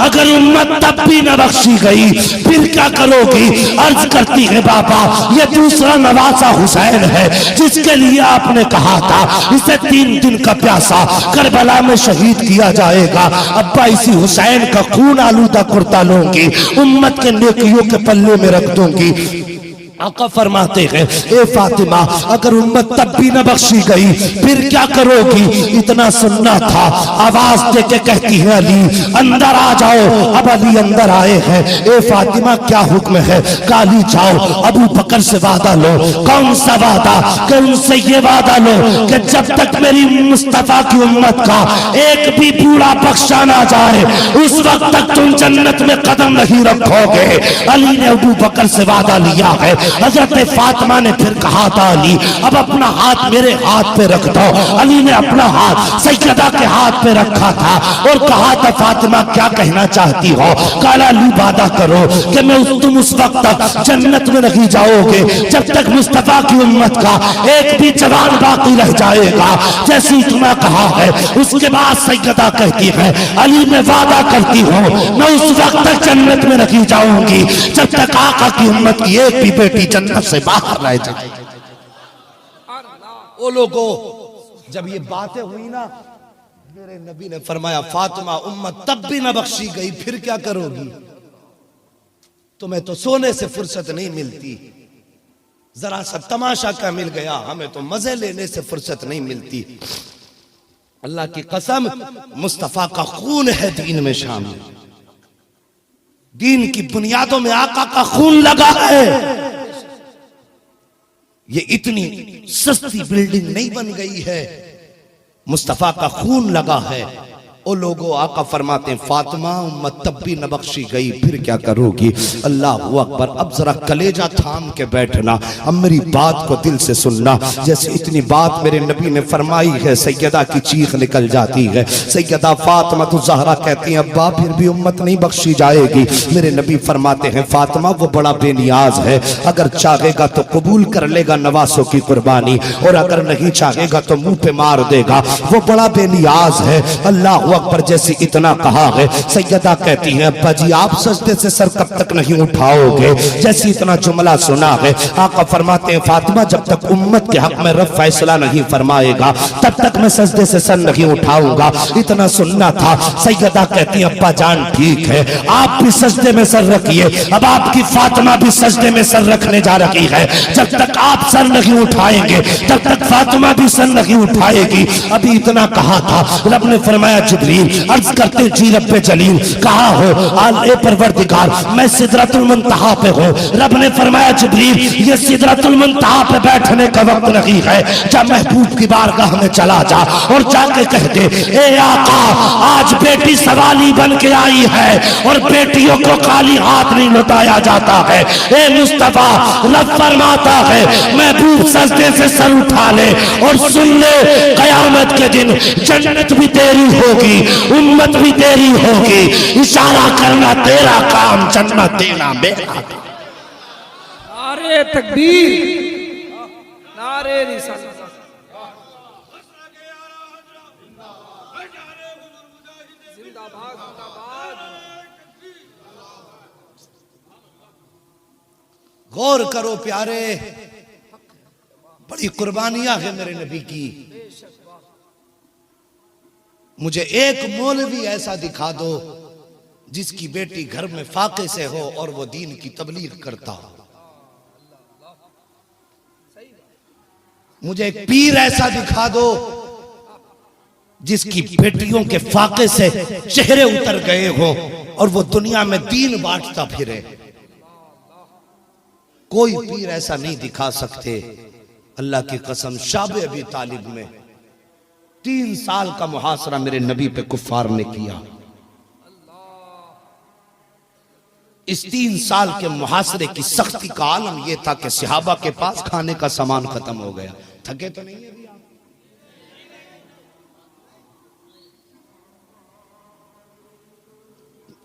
अगर उम्मत तब भी न बख्शी गई फिर क्या करोगी? अर्ज करती है बाबा ये दूसरा नवासा हुसैन है जिसके लिए आपने कहा था इसे 3 दिन का प्यासा करबला में शहीद किया जाएगा। अब्बा इसी हुसैन का खून आलूदा कुर्ता लूंगी, उम्मत के नेकियों के पल्ले में रख दूंगी। आका फरमाते हैं ए फातिमा अगर उम्मत तब भी न बख्शी गई फिर क्या करोगी? इतना सुनना था, आवाज देके कहती है अली अंदर आ जाओ। अब अली अंदर आए हैं। ए फातिमा क्या हुक्म है? काली जाओ अबू बकर से वादा लो। कौन सा वादा? कि उनसे ये वादा लो कि जब तक मेरी मुस्तफा की उम्मत का एक भी बूढ़ा बख्शा ना जाए उस वक्त तक तुम जन्नत में कदम नहीं रखोगे। अली ने अबू बकर से वादा लिया है। हजरत फातिमा ने फिर कहा था अली अब अपना हाथ मेरे हाथ पे रख दो। अली ने अपना हाथ सैयदा के हाथ पे रखा था और कहा था फातिमा क्या कहना चाहती हो? काला अली वादा करो कि तुम उस वक्त तक जन्नत में नहीं जाओगे जब तक मुस्तफा की उम्मत का एक भी जवान बाकी रह जाएगा। जैसे इतना कहा है उसके बाद सैयदा कहती है अली मैं वादा करती हूँ मैं उस वक्त तक जन्नत में नहीं जाऊंगी जब तक आका की उम्मत की एक भी बेटी जन्नत से बाहर रह जाए। वो लोगों जब ये बातें हुई ना मेरे नबी ने फरमाया फातिमा उम्मत तब भी ना बख्शी गई फिर क्या करोगी? तुम्हें तो सोने से फुर्सत नहीं मिलती, जरा सा तमाशा क्या मिल गया, हमें तो मजे लेने से फुर्सत नहीं मिलती। अल्लाह की कसम मुस्तफा का खून है दीन में शामिल, दीन की बुनियादों में आका का खून लगा है। ये इतनी सस्ती बिल्डिंग नहीं बन गई है, मुस्तफा का खून लगा है। ओ लोगों आका फरमाते हैं फातिमा उम्मत तब भी न बख्शी गई फिर क्या करोगी? अल्लाह अकबर। अब जरा कलेजा थाम के बैठना, अब मेरी बात को दिल से सुनना। जैसे इतनी बात मेरे नबी ने फरमाई है सैयदा की चीख निकल जाती है। सैयदा फातिमा तो ज़हरा कहती हैं अब्बा फिर भी उम्मत नहीं बख्शी जाएगी। मेरे नबी फरमाते हैं फातिमा वो बड़ा बेनियाज है, अगर चाहेगा तो कबूल कर लेगा नवासों की कुर्बानी और अगर नहीं चाहेगा तो मुंह पे मार देगा, वो बड़ा बेनियाज है। अल्लाह अकबर। जैसे इतना कहा है सैयदा कहती हैं अब्बा जी आप सजदे से सर कब तक नहीं उठाओगे? जैसे इतना जुमला सुना है आका फरमाते हैं फातिमा जब तक उम्मत के हक में रब फैसला नहीं फरमाएगा तब तक मैं सजदे से सर नहीं उठाऊंगा। इतना सुनना था, सैयदा कहती हैं अब्बा जान ठीक है आप भी सजदे में सर रखिए, अब आपकी फातिमा भी सजदे में सर रखने जा रही है। जब तक आप सर नहीं उठाएंगे तब तक फातिमा भी सर नहीं उठाएगी। अभी इतना कहा था, रब ने फरमाया अर्ज करते जी रब्बे जलील कहा हो आले परवरदिगार मैं सिदरतुल मुंतहा पे हूँ। रब ने फरमाया जिब्रील ये सिदरतुल मुंतहा पे बैठने का वक्त नहीं है, जब महबूब की बारगाह में चला जा और जाके कह दे ए आका आज बेटी सवाली बन के आई है और बेटियों को खाली हाथ नहीं लौटाया जाता है। ए मुस्तफा रब फरमाता है महबूब सजदे से सर उठा ले और सुन ले कयामत के दिन जन्नत भी तेरी होगी उम्मत भी तेरी होगी, इशारा करना तेरा काम जन्नत देना मेरा। नारे तकबीर नारे रिसालत। जिंदाबाद जिंदाबाद। गौर करो प्यारे, बड़ी कुर्बानियां है मेरे नबी की। मुझे एक मौलवी ऐसा दिखा दो जिसकी बेटी घर में फाके से हो और वो दीन की तबलीग करता हो। मुझे एक पीर ऐसा दिखा दो जिसकी बेटियों के फाके से चेहरे उतर गए हो और वो दुनिया में दीन बांटता फिरे। कोई पीर ऐसा नहीं दिखा सकते। अल्लाह की कसम, शाब अबी तालिब में 3 साल का मुहासरा मेरे नबी पे कुफ्फार ने किया। इस 3 साल के मुहासरे की सख्ती का आलम यह था कि सहाबा के पास खाने का सामान खत्म हो गया। थके तो नहीं है अभी आप?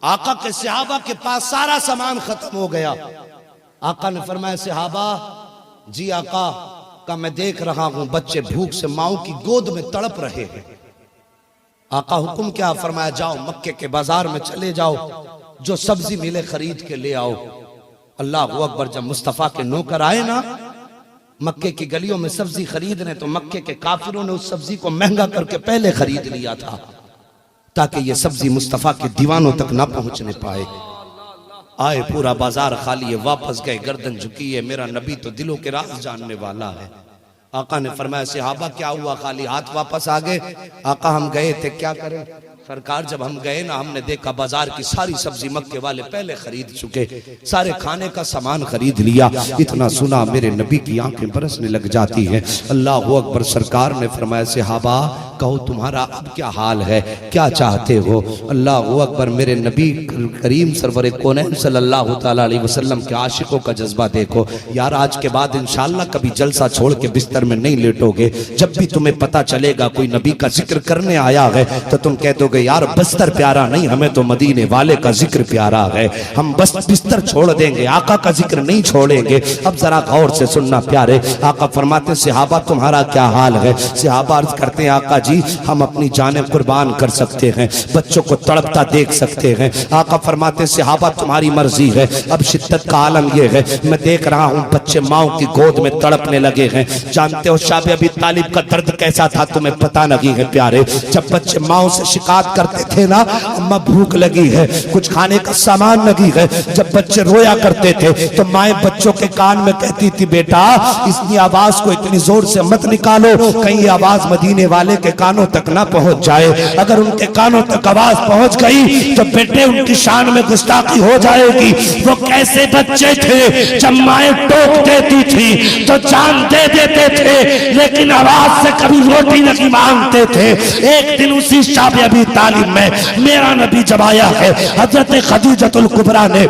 आका के सहाबा के पास सारा सामान खत्म हो गया। आका ने फरमाया, सहाबा जी आका का मैं देख रहा हूं बच्चे भूख से माओ की गोद में तड़प रहे हैं। आका हुक्म क्या? फरमाया, जाओ मक्के के बाजार में चले जाओ, जो सब्जी मिले खरीद के ले आओ। अल्लाह अकबर। जब मुस्तफा के नौकर आए ना मक्के की गलियों में सब्जी खरीदने, तो मक्के के काफिरों ने उस सब्जी को महंगा करके पहले खरीद लिया था ताकि ये सब्जी मुस्तफा के दीवानों तक ना पहुंचने पाए। आए, पूरा बाजार खाली है, वापस गए, गर्दन झुकी है। मेरा नबी तो दिलों के राज जानने वाला है। आका ने फरमाया, सहाबा क्या हुआ, खाली हाथ वापस आ गए? आका हम गए थे, क्या करें सरकार? जब हम गए ना, हमने देखा बाजार की सारी सब्जी मक्के वाले पहले खरीद चुके, सारे खाने का सामान खरीद लिया। इतना सुना मेरे नबी की आंखें बरसने लग जाती हैं। अल्लाह अकबर। सरकार ने फरमाया, सहाबा कहो तुम्हारा अब क्या हाल है, क्या चाहते हो? अल्लाह अकबर। मेरे नबी करीम सरवर कौनैन सल्लल्लाहु तआला अलैहि वसल्लम के आशिकों का जज्बा देखो। यार आज के बाद इंशाअल्लाह कभी जलसा छोड़ के बिस्तर में नहीं लेटोगे। जब भी तुम्हें पता चलेगा कोई नबी का जिक्र करने आया है तो तुम कह दोगे, यार बस्तर प्यारा नहीं, हमें तो मदीने वाले का जिक्र प्यारा है। हम बस बिस्तर छोड़ देंगे, आका का जिक्र नहीं छोड़ेंगे। अब जरा गौर से सुनना प्यारे। आका फरमाते, सहाबा तुम्हारा क्या हाल है? सहाबा अर्ज करते हैं, आका जी हम अपनी जानें कुर्बान कर सकते हैं, बच्चों को तड़पता देख सकते हैं। आका फरमाते, सहाबा तुम्हारी मर्जी है। अब शिद्दत का आलम यह है, मैं देख रहा हूं बच्चे माओ की गोद में तड़पने लगे हैं। जानते हो शाब अबी तालिब का दर्द कैसा था, तुम्हें पता नहीं है प्यारे। जब बच्चे माओ से शिकायत करते थे ना, अम्मा भूख लगी है, कुछ खाने का सामान लगी है, जब बच्चे रोया करते थे तो माए बच्चों के कान में कहती थी, बेटा इसकी आवाज को इतनी जोर से मत निकालो, कहीं ये आवाज मदीने वाले के कानों तक ना पहुंच जाए। अगर उनके कानों तक आवाज पहुंच गई तो बेटे उनकी शान में गुस्ताखी हो जाएगी। वो कैसे बच्चे थे, जब माए टोक देती थी तो जान दे देते थे, लेकिन आवाज से कभी रोटी नहीं मांगते थे। एक दिन उसी शाब अबी तालिब में मेरा नबी जब आया है, हजरत खदीजतुल कुबरा ने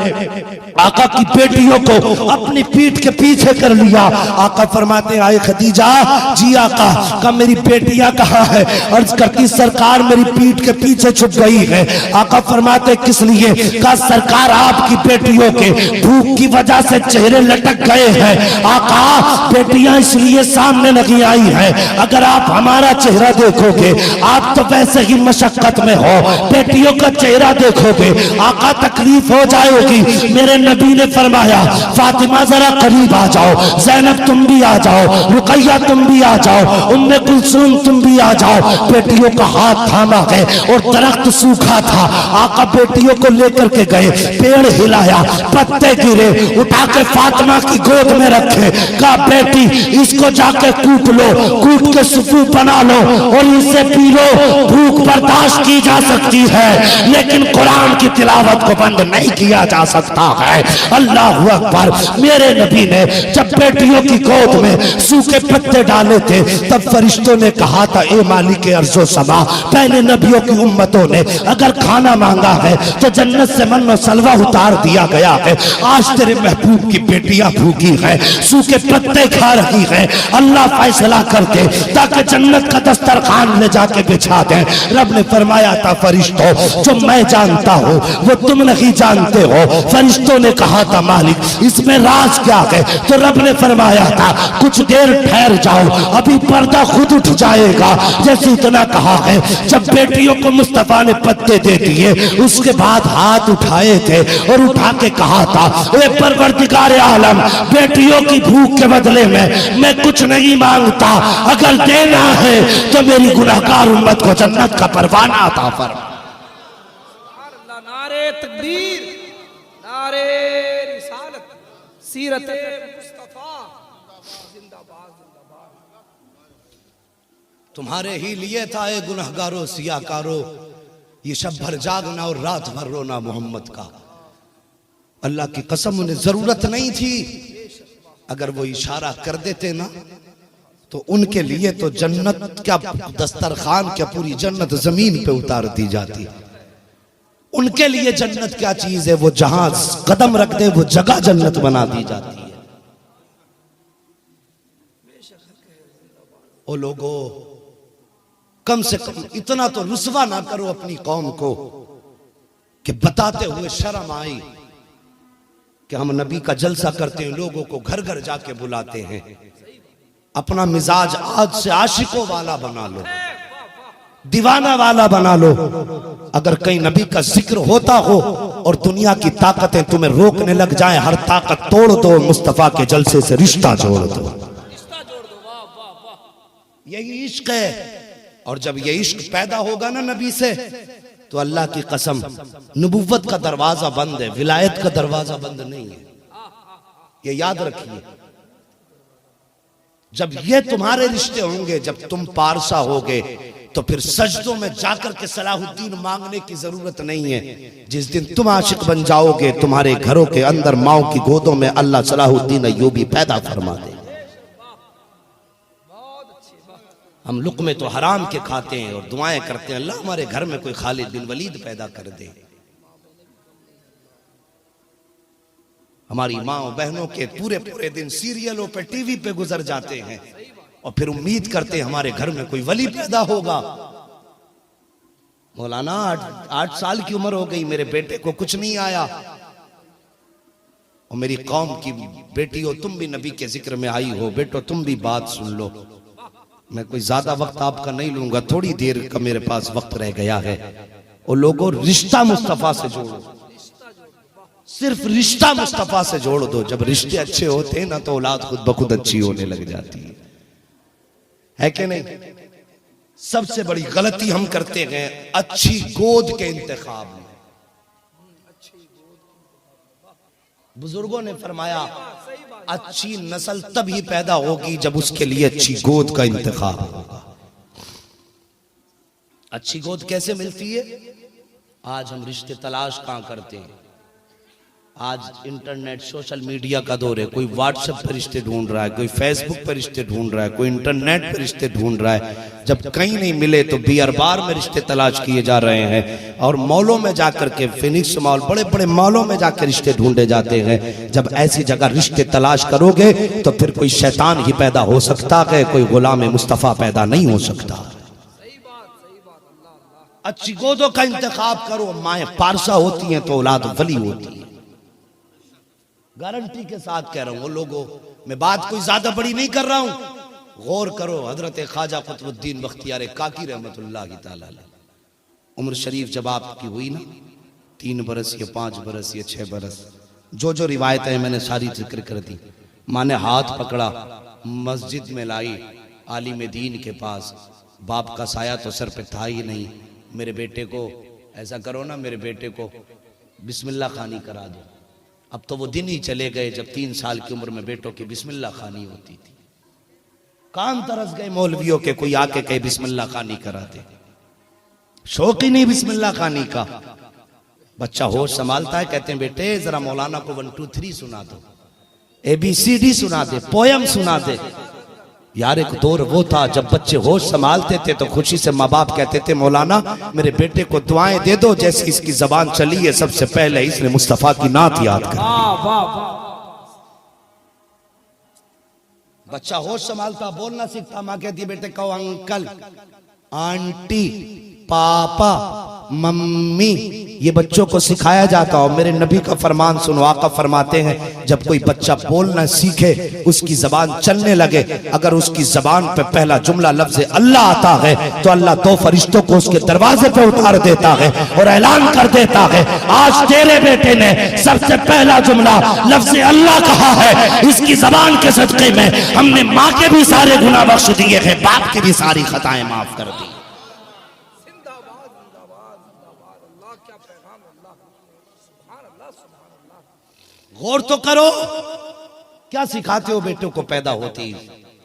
आका की बेटियों को अपनी पीठ के पीछे कर लिया। आका फरमाते, आए खदीजा जी आका का मेरी बेटियां कहाँ है? अर्ज करती, सरकार मेरी पीठ के पीछे छुप गई है। आका फरमाते, किस लिए? का सरकार आपकी बेटियों के भूख की वजह से चेहरे लटक गए हैं। आका बेटियां इसलिए सामने नहीं आई है, अगर आप हमारा चेहरा देखोगे आप तो वैसे ही मशक्कत में हो, बेटियों का चेहरा देखोगे आका तकलीफ हो जाएगी। मेरे नबी ने फरमाया, फातिमा जरा करीब आ जाओ, ज़ैनब तुम भी आ जाओ, रुकैया तुम भी आ जाओ, उम्मे कुलसूम तुम भी आ जाओ। बेटियों का हाथ थामा है और दरख्त सूखा था। आका बेटियों को लेकर के गए, पेड़ हिलाया, पत्ते गिरे, उठा के फातिमा की गोद में रखे, कहा बेटी इसको जाके कूट लो, कूट के सुफू बना लो और इसे पी लो। भूख बर्दाश्त की जा सकती है लेकिन कुरान की तिलावत को बंद नहीं किया जा सकता है। अल्लाह अकबर। मेरे नबी ने जब बेटियों की गोद में सूखे पत्ते डाले थे तब फरिश्तों ने कहा था, ए मालिक अर्ज़ो समा, पहले नबियों की उम्मतों ने अगर खाना मांगा है तो जन्नत से मन्नो सलवा उतार दिया गया है। आज तेरे महबूब की बेटियां भूखी हैं, सूखे पत्ते खा रही हैं। अल्लाह फैसला करके ताकि जन्नत का दस्तरखान ले जाके बिछा दें। रब ने फरमाया था, फरिश्तों जो मैं जानता हूं वो तुम नहीं जानते हो। फरिश्तों ने ने कहा था मालिक इसमें राज क्या है, तो रब ने फरमाया था कुछ देर ठहर जाओ, अभी पर्दा खुद उठ जाएगा। जैसे इतना कहा है, जब बेटियों को मुस्तफा ने पत्ते दे दिए उसके बाद हाथ उठाए थे और उठा के कहा था ए परवरदिगार आलम, बेटियों की भूख के बदले में मैं कुछ नहीं मांगता, अगर देना है तो मेरी गुनाहगार उम्मत को जन्नत का परवाना अता फरमा। अल्लाह, नारे तकबीर, नारे रिसालत, सीरत मुस्तफा जिंदाबाद जिंदाबाद। तुम्हारे ही लिए था ए गुनहगारों सियाकारो, ये शब भर जागना और रात भर रोना मोहम्मद का। अल्लाह की कसम उन्हें जरूरत नहीं थी, अगर वो इशारा कर देते ना तो उनके लिए तो जन्नत क्या दस्तरखान क्या पूरी जन्नत जमीन पे उतार दी जाती। उनके लिए जन्नत क्या चीज है, वो जहां कदम रख दे वो जगह जन्नत बना दी जाती है। ओ लोगों, कम से कम इतना तो रुसवा ना करो अपनी कौम को कि बताते हुए शर्म आई कि हम नबी का जलसा करते हैं, लोगों को घर घर जाके बुलाते हैं। अपना मिजाज आज से आशिकों वाला बना लो, दीवाना वाला बना लो। अगर कहीं नबी का जिक्र होता हो और दुनिया की ताकतें तुम्हें रोकने लग जाएं, हर ताकत तोड़ दो, मुस्तफा के जलसे से रिश्ता जोड़ दो। यही इश्क है। और जब ये इश्क पैदा होगा ना नबी से, तो अल्लाह की कसम नबुव्वत का दरवाजा बंद है, विलायत का दरवाजा बंद नहीं है। ये याद रखिए, जब ये तुम्हारे रिश्ते होंगे, जब तुम पारसा होगे, तो फिर सजदों में जाकर के सलाहुद्दीन मांगने की जरूरत नहीं है। जिस दिन तुम आशिक बन जाओगे, तुम्हारे घरों के अंदर माओ की गोदों में अल्लाह सलाहुद्दीन अय्यूबी पैदा फरमा दे। हम लुक़मे तो हराम के खाते हैं और दुआएं करते हैं, अल्लाह हमारे घर में कोई खालिद बिन वलीद पैदा कर दे। हमारी माँ बहनों के पूरे पूरे दिन सीरियलों पे टीवी पे गुजर जाते हैं और फिर उम्मीद करते हैं हमारे घर में कोई वली पैदा होगा। मौलाना 8 साल की उम्र हो गई, मेरे बेटे को कुछ नहीं आया। और मेरी कौम की बेटियों, तुम भी नबी के जिक्र में आई हो, बेटो तुम भी बात सुन लो। मैं कोई ज्यादा वक्त आपका नहीं लूंगा, थोड़ी देर का मेरे पास वक्त रह गया है। और लोगों, रिश्ता मुस्तफा से जोड़ो, सिर्फ रिश्ता मुस्तफा से जोड़ दो। जब रिश्ते अच्छे होते हैं ना, तो औलाद खुद ब खुद अच्छी होने लग जाती है कि नहीं? सबसे बड़ी गलती हम करते हैं अच्छी गोद के इंतखाब में। बुजुर्गों ने फरमाया अच्छी नस्ल तभी पैदा होगी जब उसके लिए अच्छी गोद का इंतखाब होगा। अच्छी गोद कैसे मिलती है? आज हम रिश्ते तलाश कहां करते हैं? आज इंटरनेट सोशल मीडिया का दौर है। कोई व्हाट्सएप पर रिश्ते ढूंढ रहा है, कोई फेसबुक पर रिश्ते ढूंढ रहा है, कोई इंटरनेट पर रिश्ते ढूंढ रहा है। जब कहीं नहीं मिले तो बियर बार में रिश्ते तलाश किए जा रहे हैं और मॉलों में जाकर के, फिनिक्स मॉल, बड़े बड़े मॉलों में जाकर रिश्ते ढूंढे जाते हैं। जब ऐसी जगह रिश्ते तलाश करोगे तो फिर कोई शैतान ही पैदा हो सकता है, कोई गुलाम मुस्तफा पैदा नहीं हो सकता। अच्छी गोदों का इंतखाब करो। माएं पारसा होती हैं तो औलाद वली होती है। गारंटी के साथ कह रहा हूं। वो लोगों, मैं बात कोई ज्यादा बड़ी नहीं कर रहा हूं, गौर करो। हजरत ख्वाजा कुतुबुद्दीन बख्तियार काकी रहमतुल्लाह ताला उम्र शरीफ जब आपकी हुई ना, 3 बरस या 5 बरस या 6 बरस, जो जो रिवायतें मैंने सारी जिक्र कर दी। माँ ने हाथ पकड़ा, मस्जिद में लाई, आलिम दीन के पास। बाप का साया तो सर पे था ही नहीं। मेरे बेटे को ऐसा करो ना, मेरे बेटे को बिस्मिल्लाह खानी करा दो। अब तो वो दिन ही चले गए जब 3 साल की उम्र में बेटों की बिस्मिल्लाह खानी होती थी। कान तरस गए मौलवियों के, कोई आके कहे बिस्मिल्लाह खानी कराते। शौक ही नहीं बिस्मिल्लाह खानी का। बच्चा होश संभालता है, कहते हैं बेटे जरा मौलाना को 1 2 3 सुना दो, ABCD सुना दे, पोयम सुना दे। यार एक दौर वो था जब बच्चे होश संभालते थे तो खुशी से माँ बाप कहते थे मौलाना मेरे बेटे को दुआएं दे दो, जैसे इसकी जबान चली है सबसे पहले इसने मुस्तफा की नात याद कर। बच्चा होश संभालता, बोलना सीखता, माँ कहती है बेटे कहो अंकल, आंटी, पापा, मम्मी, ये बच्चों को सिखाया जाता हो। मेरे नबी का फरमान सुनो, आका फरमाते हैं जब कोई बच्चा बोलना सीखे, उसकी जबान चलने लगे, अगर उसकी जबान पे पहला जुमला लफ्ज़ अल्लाह आता है तो अल्लाह 2 फरिश्तों को उसके दरवाजे पे उतार देता है और ऐलान कर देता है, आज तेरे बेटे ने सबसे पहला जुमला लफ्ज़ अल्लाह कहा है, इसकी जबान के सदके में हमने माँ के भी सारे गुनाह बख्श दिए हैं, बाप की भी सारी खताएं माफ कर दी। जिंदाबाद जिंदाबाद जिंदाबाद। अल्लाह क्या पैगाम, अल्लाह सुभान अल्लाह सुभान अल्लाह। गौर तो करो, क्या सिखाते हो बेटों को पैदा होती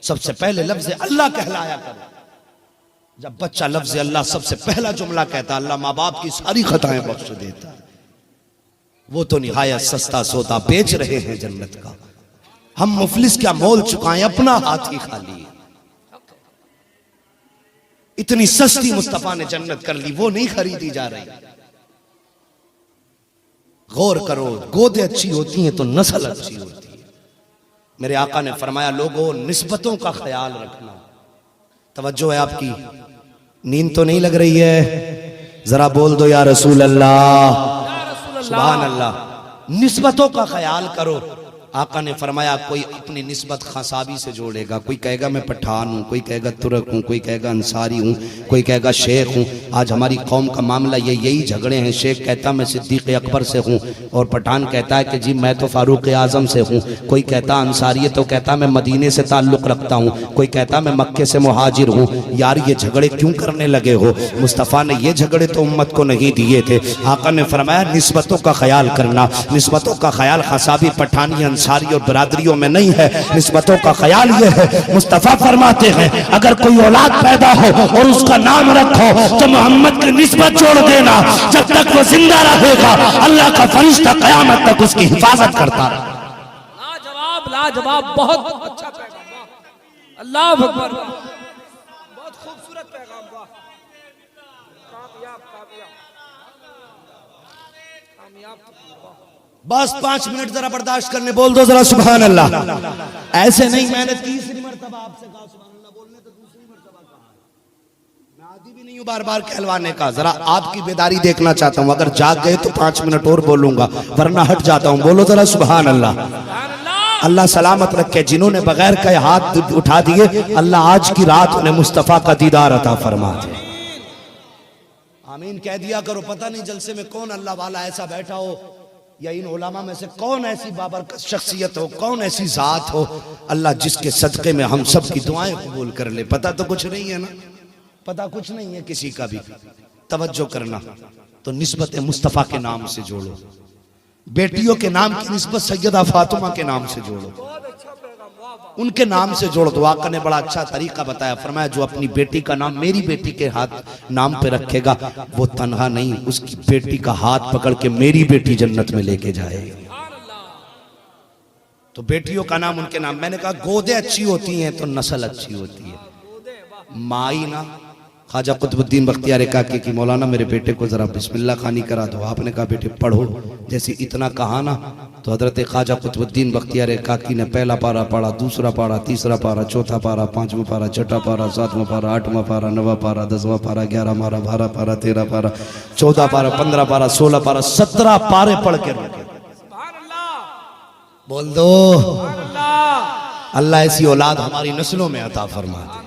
सबसे पहले लफ्ज़ अल्लाह कहलाया करो। जब बच्चा लफ्ज़ अल्लाह सबसे पहला जुमला कहता, अल्लाह माँ बाप की सारी खताएं बख्श देता है। वो तो निहायत सस्ता सौदा बेच रहे हैं जन्नत का, हम मुफलिस क्या मोल चुकाएं, अपना हाथ ही खाली। इतनी सस्ती मुस्तफा ने जन्नत कर ली, वो नहीं खरीदी जा रही। गौर करो, गोदे अच्छी होती हैं तो नस्ल अच्छी होती है। मेरे आका ने फरमाया, लोगों निस्बतों का ख्याल रखना। तवज्जो है आपकी, नींद तो नहीं लग रही है? जरा बोल दो या रसूल अल्लाह, सुभान अल्लाह। निस्बतों का ख्याल करो। आका ने फरमाया, कोई अपनी निस्बत खसाबी से जोड़ेगा, कोई कहेगा मैं पठान हूँ, कोई कहेगा तुर्क हूँ, कोई कहेगा अंसारी हूँ, कोई कहेगा शेख हूँ। आज हमारी कौम का मामला यही झगड़े हैं। शेख कहता मैं सिद्दीक अकबर से हूँ और पठान कहता है कि जी मैं तो फारूक आजम से हूँ। कोई कहता अंसारी है तो कहता मैं मदीने से ताल्लुक़ रखता हूँ, कोई कहता मैं मक्के से मुहाजिर हूँ। यार ये झगड़े क्यों करने लगे हो? मुस्तफ़ा ने ये झगड़े तो उम्मत को नहीं दिए थे। आका ने फरमाया निस्बतों का ख्याल करना। निस्बतों का ख्याल खसाबी, पठानी, सारी और बरादरियों में नहीं है। निस्बतों का ख्याल ये है, मुस्तफा फरमाते हैं अगर कोई औलाद पैदा हो और उसका नाम रखो तो मोहम्मद की निस्बत जोड़ देना। जब तक वो जिंदा रहेगा अल्लाह का फरिश्ता क़यामत तक उसकी हिफाजत करता रहे। लाजवाब लाजवाब, बहुत अच्छा पैगाम, अल्लाह अकबर, बहुत खूबसूरत पैगाम। कामयाब कामयाब कामयाब। बस 5 मिनट जरा बर्दाश्त करने, बोल दो जरा सुभान अल्लाह। ऐसे नहीं, मैंने तीसरी मर्तबा आपसे कहा सुभान अल्लाह बोलने, तो दूसरी मर्तबा कहा। मैं आदी भी नहीं हूं बार बार कहलवाने का। जरा आपकी बेदारी देखना चाहता हूं। अगर जाग गए तो 5 मिनट और बोलूंगा, वरना हट जाता हूं। बोलो जरा सुभान अल्लाह। अल्लाह सलामत रखे। जिन्होंने बगैर कहे हाथ उठा दिए, अल्लाह आज की रात उन्हें मुस्तफा का दीदार अता फरमा दे। आमीन कह दिया करो। पता नहीं जलसे में कौन अल्लाह वाला ऐसा बैठा हो, या इन उलमा में से कौन ऐसी बाबरकत शख्सियत हो, कौन ऐसी जात हो, अल्लाह जिसके सदक़े में हम सब की दुआएं कबूल कर ले। पता तो कुछ नहीं है ना, पता कुछ नहीं है किसी का भी। तवज्जो करना। तो निस्बत मुस्तफ़ा के नाम से जोड़ो, बेटियों के नाम की निस्बत सैयदा फातिमा के नाम से जोड़ो, उनके नाम से जोड़ दो। आका ने बड़ा अच्छा तरीका बताया, फरमाया जो अपनी बेटी का नाम मेरी बेटी के हाथ नाम पे रखेगा वो तन्हा नहीं, उसकी बेटी का हाथ पकड़ के मेरी बेटी जन्नत में लेके जाएगी। तो बेटियों का नाम उनके नाम। मैंने कहा गोदे अच्छी होती हैं तो नस्ल अच्छी होती है। माई ना, ख्वाजा कुतुबुद्दीन बख्तियार काकी की मौलाना मेरे बेटे को जरा बिस्मिल्लाह खानी करा दो। आपने कहा बेटे पढ़ो, जैसे इतना कहा ना तो हजरत ख्वाजा कुतुबुद्दीन बख्तियार काकी ने पहला पारा पढ़ा, दूसरा पारा, तीसरा पारा, चौथा पारा, 5वां पारा, 6वां पारा, 7वां पारा, 8वां पारा, 9वां पारा, 10वां पारा, 11 पारा, 12 पारा, 13 पारा, 14 पारा, 15 पारा, 16 पारा, 17 पारे पढ़ के बोल दो अल्लाह ऐसी औलाद हमारी नस्लों में अता फरमा दे।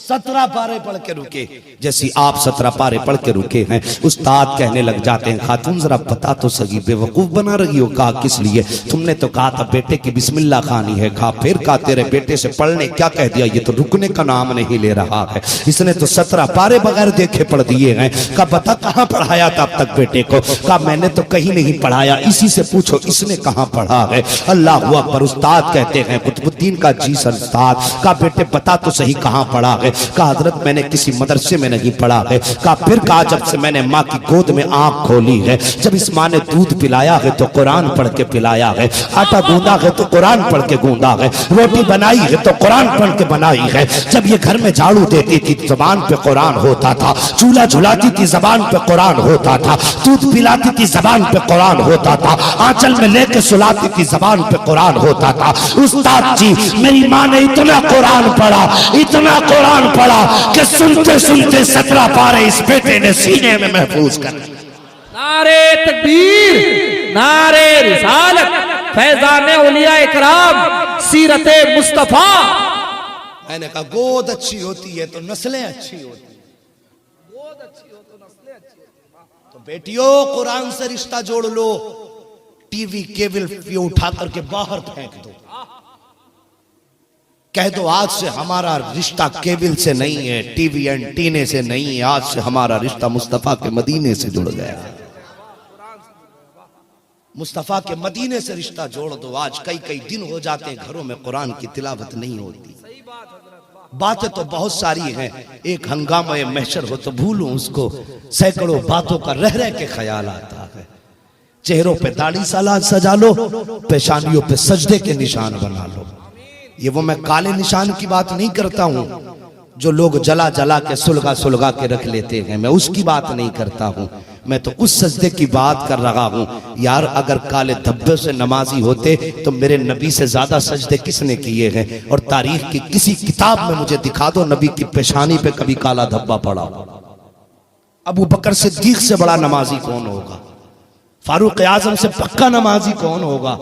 17 पारे पढ़ के रुके, जैसी आप 17 पारे पढ़ के रुके हैं। उस्ताद कहने लग जाते हैं खातून जरा बता तो सही, बेवकूफ बना रही हो। कहा किस लिए? तुमने तो कहा था बेटे की बिस्मिल्लाह खानी है। कहा फिर कहा तेरे बेटे से पढ़ने क्या कह दिया, ये तो रुकने का नाम नहीं ले रहा है, इसने तो 17 पारे बगैर देखे पढ़ दिए हैं। कहा बता कहाँ पढ़ाया था अब तक बेटे को? कहा मैंने तो कहीं नहीं पढ़ाया, इसी से पूछो इसने कहाँ पढ़ा है। अल्लाह अकबर। उस्ताद कहते हैं कुतुबुद्दीन का जी सर उस्ताद। कहा बेटे बता तो सही कहाँ पढ़ा है? कहा हजरत मैंने किसी मदरसे में नहीं पढ़ा है। कहा फिर कहा जब से मैंने माँ की गोद में आंख खोली है, जब इस माँ ने दूध पिलाया है तो कुरान पढ़ के पिलाया है, आटा गूंदा है तो कुरान पढ़ के गूंदा है, रोटी बनाई है तो कुरान पढ़ के बनाई है। जब ये घर में झाड़ू देती थी जबान पे कुरान होता था, चूल्हा झुलाती थी जबान पे कुरान होता था, दूध पिलाती थी जबान पे कुरान होता था, आंचल में लेके सुलाती थी जबान पे कुरान होता था। उस्ताद जी मेरी माँ ने इतना कुरान पढ़ा, इतना कुरान पड़ा कि सुनते सुनते 17 पारे इस बेटे ने सीने में महफूज कर लिया। नारे तकबीर, नारे रिसालत, फैजान औलिया इकराम, सीरत मुस्तफा। मैंने कहा गोद अच्छी होती है तो नस्लें अच्छी होती है, गोद अच्छी हो तो नस्लें अच्छी होती। तो बेटियों कुरान से रिश्ता जोड़ लो, टीवी केबल ये उठा करके बाहर फेंक दो, कह दो आज से हमारा रिश्ता केबल से नहीं है, टीवी एंटीने से नहीं है, आज से हमारा रिश्ता मुस्तफा के मदीने से जुड़ गया। मुस्तफा के मदीने से रिश्ता जोड़ दो। आज कई कई दिन हो जाते हैं घरों में कुरान की तिलावत नहीं होती। बातें तो बहुत सारी हैं, एक हंगामा महशर हो तो भूलूं उसको, सैकड़ों बातों का रह रह के ख्याल आता है। चेहरों पे दाढ़ी सलाद सजा लो, पेशानियों पे सजदे के निशान बना लो। ये वो मैं काले निशान की बात नहीं करता हूं जो लोग जला जला के सुलगा सुलगा के रख लेते हैं, मैं उसकी बात नहीं करता हूं। मैं तो उस सजदे की बात कर रहा हूं। यार अगर काले धब्बे से नमाजी होते तो मेरे नबी से ज्यादा सजदे किसने किए हैं? और तारीख की किसी किताब में मुझे दिखा दो नबी की पेशानी पे कभी काला धब्बा पड़ा। अबू बकर सिद्दीक से बड़ा नमाजी कौन होगा? फारूक आजम से पक्का नमाजी कौन होगा?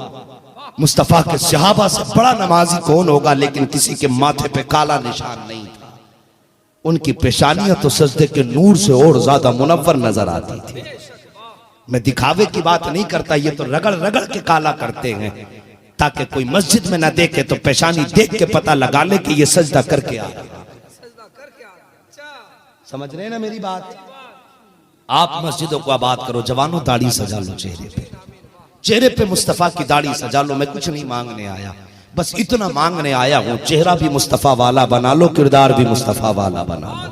मुस्तफा के सहाबा से बड़ा नमाजी कौन होगा? लेकिन किसी के माथे पे काला निशान नहीं था। उनकी पेशानियां तो सजदे के नूर से और ज्यादा मुनव्वर नजर आती थी। मैं दिखावे की बात नहीं करता, ये तो रगड़ रगड़ के काला करते हैं ताकि कोई मस्जिद में ना देखे तो पेशानी देख के पता लगा ले कि ये सजदा करके आ रहा। समझ रहे हैं ना मेरी बात? आप मस्जिदों को आबाद करो, जवानों दाढ़ी सजा लो, चेहरे पे मुस्तफा की दाढ़ी सजा लो। मैं कुछ नहीं मांगने आया, बस इतना मांगने आया हूं, चेहरा भी मुस्तफा वाला बना लो, किरदार भी मुस्तफा वाला बना लो।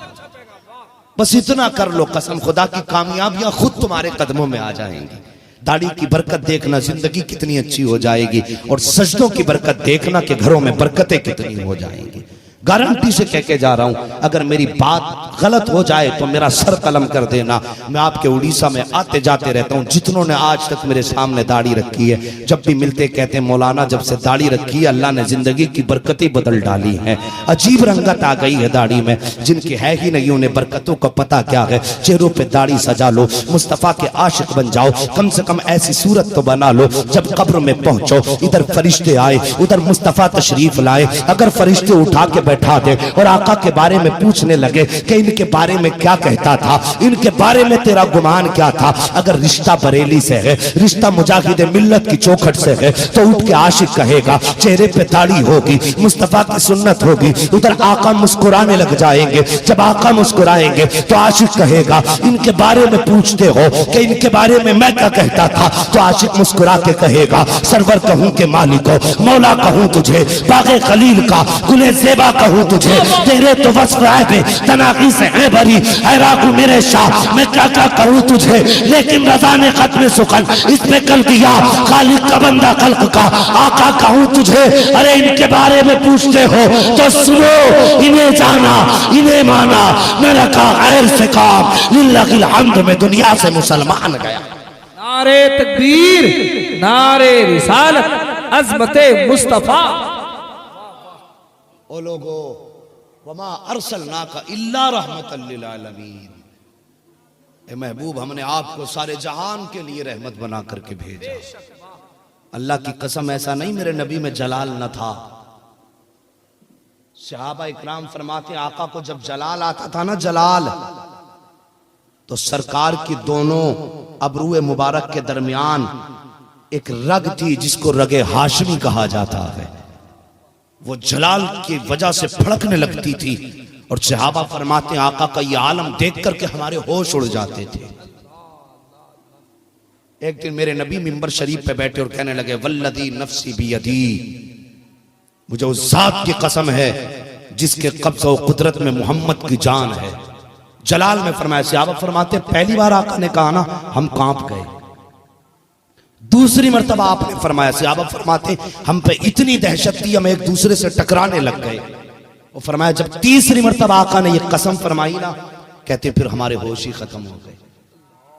बस इतना कर लो, कसम खुदा की कामयाबियां खुद तुम्हारे कदमों में आ जाएंगी। दाढ़ी की बरकत देखना जिंदगी कितनी अच्छी हो जाएगी, और सजदों की बरकत देखना कि घरों में बरकतें कितनी हो जाएंगी। गारंटी से कह के जा रहा हूं, अगर मेरी बात गलत हो जाए तो मेरा सर कलम कर देना। मैं आपके उड़ीसा में आते जाते रहता हूं, जितनों ने आज तक मेरे सामने दाढ़ी रखी है, जब भी मिलते कहते हैं मौलाना जब से दाढ़ी रखी है अल्लाह ने जिंदगी की बरकतें बदल डाली हैं। अजीब रंगत आ गई है दाढ़ी में, जिनकी है ही नहीं उन्हें बरकतों का पता क्या है। चेहरों पे दाढ़ी सजा लो, मुस्तफा के आशिक बन जाओ, कम से कम ऐसी सूरत तो बना लो जब कब्र में पहुंचो इधर फरिश्ते आए, उधर मुस्तफा तशरीफ लाए। अगर फरिश्ते उठा के बैठा दे और आका के बारे में पूछने लगे कि इनके बारे में क्या कहता था, इनके बारे में तेरा गुमान क्या था। अगर रिश्ता बरेली से है, रिश्ता मुजाहिद मिल्लत की चौखट से है, तो उठ के आशिक कहेगा, चेहरे पे दाढ़ी होगी, मुस्तफा की सुन्नत होगी, उधर आका मुस्कुराने लग जाएंगे। जब आका मुस्कुराएंगे तो आशिक कहेगा, इनके बारे में पूछते हो कि इनके बारे में मैं क्या कहता था, तो आशिक मुस्कुरा के कहेगा, सरवर कहूं के मालिको, मौला कहूं तुझे, बागे खलील का गुले ज़ेबा कहूं तुझे, तेरे तो वस्फ है तनाकी से है भरी, है रागू मेरे शाह, मैं क्या क्या कहूं तुझे। लेकिन रज़ा ने खत्म सुखन इस पे कल दिया, खालिक का बंदा खल्क का आका कहूं तुझे। अरे इनके बारे में पूछते हो तो सुनो, इन्हें जाना इन्हें माना, न रखा गैर से काम, लिल्लाहिल हम्द में दुनिया से मुसलमान गया। नारे तकबीर, नारे रिसालत, अज़मते मुस्तफा। ओ लोगो वमा अरसलनाका इल्ला रहमतल लिल आलमीन, ए महबूब हमने आपको सारे जहान के लिए रहमत बना करके भेजा। अल्लाह की कसम ऐसा नहीं मेरे नबी में जलाल न था। सहाबा इकराम फरमाते आका को जब जलाल आता था ना, जलाल, तो सरकार की दोनों अबरूए मुबारक के दरमियान एक रग थी जिसको रगे हाशमी कहा जाता है, वो जलाल की वजह से फड़कने लगती थी। और सहाबा फरमाते आका का ये आलम देख करके हमारे होश उड़ जाते थे। एक दिन मेरे नबी मिंबर शरीफ पे बैठे और कहने लगे, वल्लदी नफ्सी बियदी, मुझे उस जात की कसम है जिसके कब्ज़ और कुदरत में मोहम्मद की जान है। जलाल में फरमाया, सहाबा फरमाते पहली बार आका ने कहा ना हम कांप गए। दूसरी मर्तबा आपने फरमाया, सहाबा फरमाते हम पे इतनी दहशत थी हम एक दूसरे से टकराने लग गए। वो फरमाया जब तीसरी मर्तबा आका ने ये कसम फरमाई ना, कहते फिर हमारे होश ही खत्म हो गए।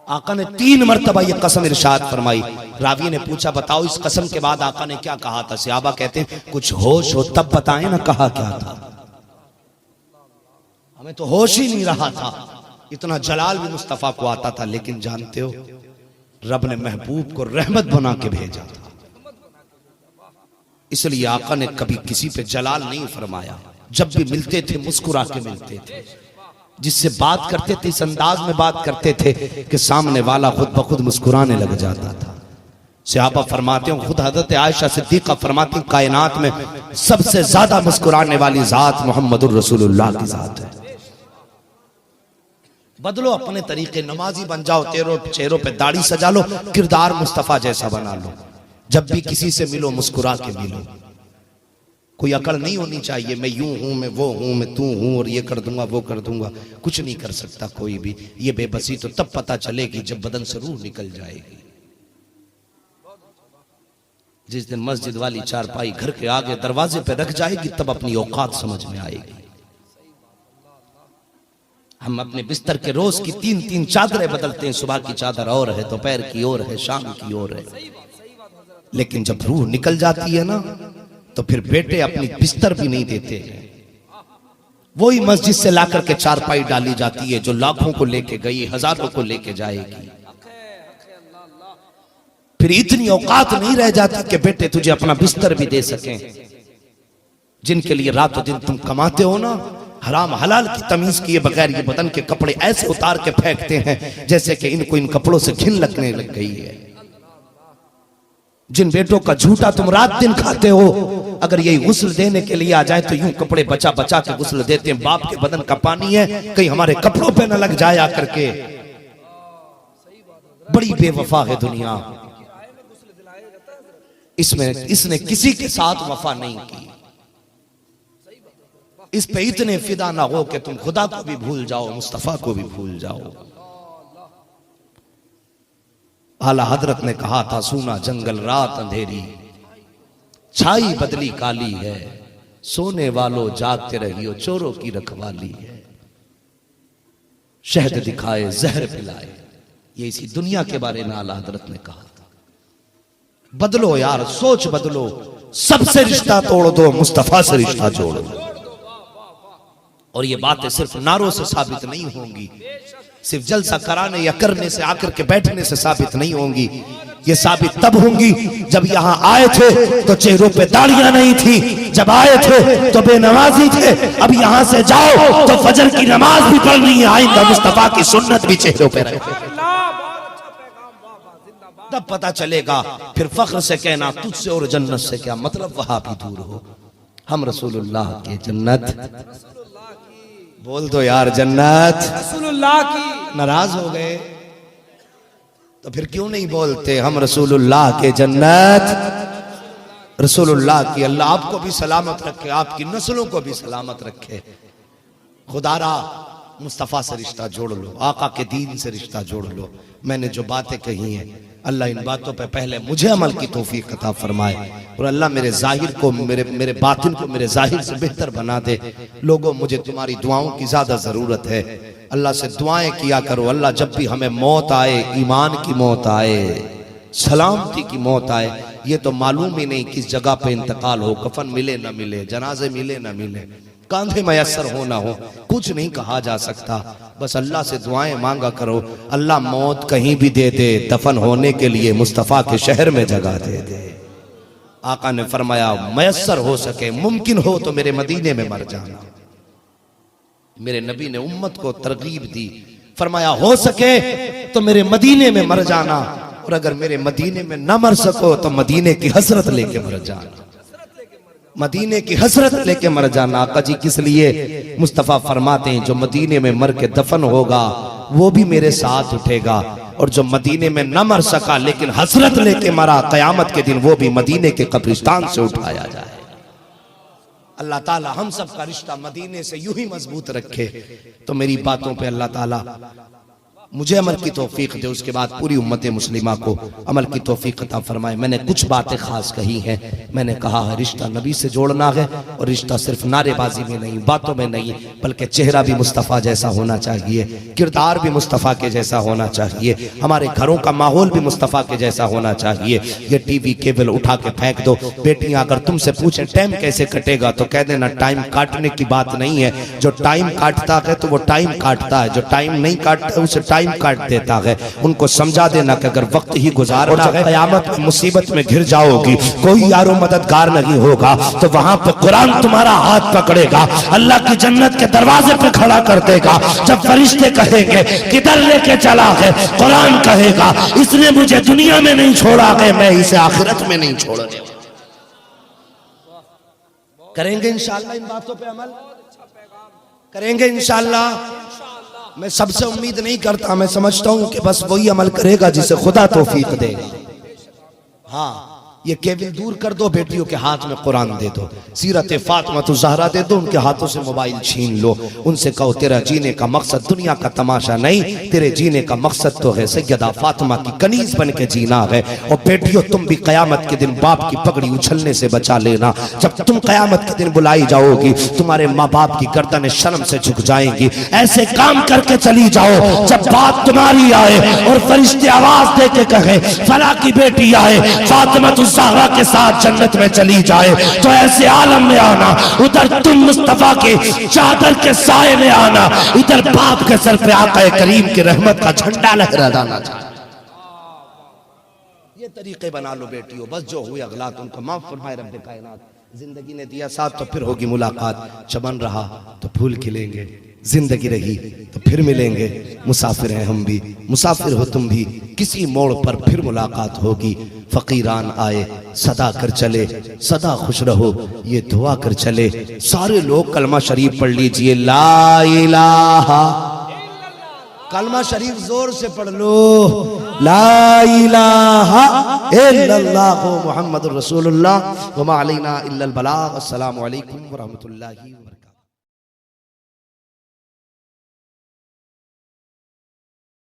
आका ने 3 मर्तबा ये कसम इरशाद फरमाई। रावी ने पूछा बताओ इस कसम के बाद आका ने क्या कहा था? सहाबा कहते हैं कुछ होश हो तब बताएं ना कहा क्या था। हमें तो होश ही नहीं रहा था। इतना जलाल भी मुस्तफा को आता था, लेकिन जानते हो रब ने महबूब को रहमत बना के भेजा था। इसलिए आका ने कभी किसी पे जलाल नहीं फरमाया। जब भी मिलते थे मुस्कुरा के मिलते थे, जिससे बात करते थे इस अंदाज में बात करते थे कि सामने वाला खुद ब खुद मुस्कुराने लग जाता था। सहाबा फरमाते हो, खुद हजरत आयशा सिद्दीका फरमाती, कायनात में सबसे ज्यादा मुस्कुराने वाली जात मोहम्मदुर रसूलुल्लाह की जात है। बदलो अपने तरीके, नमाजी बन जाओ, तेरो चेहरों पे दाढ़ी सजा लो, किरदार मुस्तफा जैसा बना लो। जब भी किसी से मिलो मुस्कुरा के मिलो। कोई अकड़ नहीं होनी चाहिए, मैं यूं हूं, मैं वो हूं, मैं तू हूं और ये कर दूंगा वो कर दूंगा। कुछ नहीं कर सकता कोई भी। ये बेबसी तो तब पता चलेगी जब बदन से रूह निकल जाएगी। जिस दिन मस्जिद वाली चारपाई घर के आगे दरवाजे पे रख जाएगी, तब अपनी औकात समझ में आएगी। हम अपने बिस्तर के रोज की 3-3 चादरें बदलते हैं। सुबह की चादर और है, दोपहर की और है, शाम की और है। लेकिन जब रूह निकल जाती है ना, तो फिर बेटे अपनी बिस्तर भी नहीं देते हैं। वही मस्जिद से लाकर के चारपाई डाली जाती है जो लाखों को लेके गई, हजारों को लेके जाएगी। फिर इतनी औकात नहीं रह जाती कि बेटे तुझे अपना बिस्तर भी दे सकें। जिनके लिए रातों दिन तुम कमाते हो ना, हराम हलाल की तमीज किए बगैर ये बदन के कपड़े ऐसे उतार के फेंकते हैं जैसे कि इनको इन कपड़ों से घिन लगने लग गई है। जिन बेटों का झूठा तुम रात दिन खाते हो, अगर यही गुस्ल देने के लिए आ जाए तो यूं कपड़े बचा बचा के गुस्ल देते हैं। बाप के बदन का पानी है, कहीं हमारे कपड़ों पे न लग जाए आकर के। बड़ी बेवफा है दुनिया। इसने किसी के साथ वफा नहीं की। इस पे इतने फिदा ना हो कि तुम खुदा को भी भूल जाओ, मुस्तफा को भी भूल जाओ। आला हजरत ने कहा था, सूना जंगल रात अंधेरी, छाई बदली काली है, सोने वालों जागते रहियो, चोरों की रखवाली है। शहद दिखाए जहर पिलाए, ये इसी दुनिया के बारे में आला हजरत ने कहा था। बदलो यार, सोच बदलो। सबसे रिश्ता तोड़ दो, मुस्तफा से रिश्ता जोड़ दो। और ये बातें सिर्फ नारों से साबित नहीं होंगी, सिर्फ जलसा कराने या करने से, आकर के बैठने से साबित नहीं होंगी। ये साबित तब होंगी जब यहाँ आए थे तो चेहरों पे दाढ़ियां नहीं थी, जब आए थे तो बेनमाजी थे। अब यहाँ से जाओ तो फजर की नमाज भी पढ़नी है, आइंदा मुस्तफा की सुन्नत भी चेहरों पे रहे। तब पता चलेगा। फिर फख्र से कहना तुझसे और जन्नत से क्या मतलब, वहां भी दूर हो। हम रसूलुल्लाह की जन्नत, बोल दो यार, जन्नत रसूलुल्लाह की। नाराज हो गए तो फिर क्यों नहीं बोलते हम रसूलुल्लाह के जन्नत, रसूलुल्लाह की। अल्लाह आपको भी सलामत रखे, आपकी नस्लों को भी सलामत रखे। खुदारा मुस्तफ़ा से रिश्ता जोड़ लो, आका के दीन से रिश्ता जोड़ लो। मैंने जो बातें कही हैं, अल्लाह इन बातों पे पहले मुझे अमल की तौफीक अता फरमाए, और अल्लाह मेरे जाहिर को, मेरे बातिन को मेरे जाहिर से बेहतर बना दे। लोगों, मुझे तुम्हारी दुआओं की ज्यादा जरूरत है। अल्लाह से दुआएं किया करो। अल्लाह जब भी हमें मौत आए, ईमान की मौत आए, सलामती की मौत आए, ये तो मालूम ही नहीं किस जगह पे इंतकाल हो, कफन मिले ना मिले, जनाजे मिले ना मिले, कांधे मयसर हो ना हो, कुछ नहीं कहा जा सकता। बस अल्लाह से दुआएं मांगा करो। अल्लाह मौत कहीं भी दे दे, दफन होने के लिए मुस्तफ़ा के शहर में जगह दे दे। आका ने फरमाया, मयसर हो सके, मुमकिन हो तो मेरे मदीने में मर जाना। मेरे नबी ने उम्मत को तरगीब दी, फरमाया हो सके तो मेरे मदीने में मर जाना, और अगर मेरे मदीने में न मर सको तो मदीने की हसरत लेके मर जाना। मदीने की हसरत लेके मर जाना। आका जी किस लिए? मुस्तफ़ा फरमाते हैं, जो मदीने में मर के दफन होगा वो भी मेरे साथ उठेगा, और जो मदीने में न मर सका लेकिन हसरत लेके मरा, कयामत के दिन वो भी मदीने के कब्रिस्तान से उठाया जाए। अल्लाह ताला हम सब का रिश्ता मदीने से यूं ही मजबूत रखे। तो मेरी बातों पे अल्लाह ताला मुझे अमल की तौफीक दे, उसके बाद पूरी उम्मत मुस्लिमा को अमल की तौफीक अता फरमाए। मैंने कुछ बातें खास कही हैं। मैंने कहा है रिश्ता नबी से जोड़ना है, और रिश्ता सिर्फ नारेबाजी में नहीं, बातों में नहीं, बल्कि चेहरा भी मुस्तफ़ा जैसा होना चाहिए, किरदार भी मुस्तफ़ा के जैसा होना चाहिए, हमारे घरों का माहौल भी मुस्तफ़ा के जैसा होना चाहिए। ये टीवी केबल उठा के फेंक दो। बेटियां अगर तुमसे पूछें टाइम कैसे कटेगा, तो कह देना टाइम काटने की बात नहीं है। जो टाइम काटता है तो वो टाइम काटता है, जो टाइम नहीं काटता है उसे टाइम काट देता है। उनको समझा देना कि अगर वक्त ही गुजारना है, क़यामत में मुसीबत में घिर जाओगी, कोई यारो मददगार नहीं होगा, तो वहां पे कुरान तुम्हारा हाथ पकड़ेगा, अल्लाह की जन्नत के दरवाजे पे खड़ा कर देगा। जब फरिश्ते कहेंगे किधर लेके चला है, कुरान कहेगा इसने मुझे दुनिया में नहीं छोड़ा है, मैं इसे आखिरत में नहीं छोड़ने। करेंगे इंशाअल्लाह, इन बातों पे अमल करेंगे इंशाअल्लाह। मैं सबसे उम्मीद नहीं करता, मैं समझता हूं कि बस वही अमल करेगा जिसे खुदा तौफीक देगा। हाँ, ये केवल दूर कर दो, बेटियों के हाथ में कुरान दे दो, सीरत फातिमा ज़हरा दे दो, उनके हाथों से मोबाइल छीन लो, उनसे कहो तेरा जीने का मकसद दुनिया का तमाशा नहीं, तेरे जीने का मकसद तो है सैयदा फातिमा की कनीज बन के जीना है। और बेटियों तुम भी कयामत के दिन बाप की पगड़ी उछलने से बचा लेना। जब तुम कयामत के दिन बुलाई जाओगी, तुम्हारे माँ बाप की गर्दनें शर्म से झुक जाएंगी। ऐसे काम करके चली जाओ जब बात तुम्हारी आए और फरिश्ते आवाज दे के कहे फला की बेटी आए, फातिमा ज़हरा के साथ जन्नत में चली जाए, तो ऐसे आलम में आना, उधर तुम मुस्तफा के चादर के साए में आना, इधर बाप के सर पे आका करीम की रहमत का झंडा लहराना चाहिए। ये तरीके बना लो बेटियों, बस जो हुए अगलात उनको माफ फरमाए रब्बे कायनात। जिंदगी ने दिया साथ तो फिर होगी मुलाकात, चमन रहा तो फूल खिलेंगे, जिंदगी रही तो फिर मिलेंगे। मुसाफिर हैं हम भी, मुसाफिर हो तुम भी, किसी मोड़ पर फिर मुलाकात होगी। फकीरान आए सदा कर चले, सदा खुश रहो ये दुआ कर चले। सारे लोग कलमा शरीफ पढ़ लीजिए, ला इलाहा, कलमा शरीफ जोर से पढ़ लो, ला इलाहा इल्लल्लाह मुहम्मदुर रसूलुल्लाह व मा अलैना इल्लल बलाग। अस्सलामु अलैकुम व रहमतुल्लाहि व बरकातहू।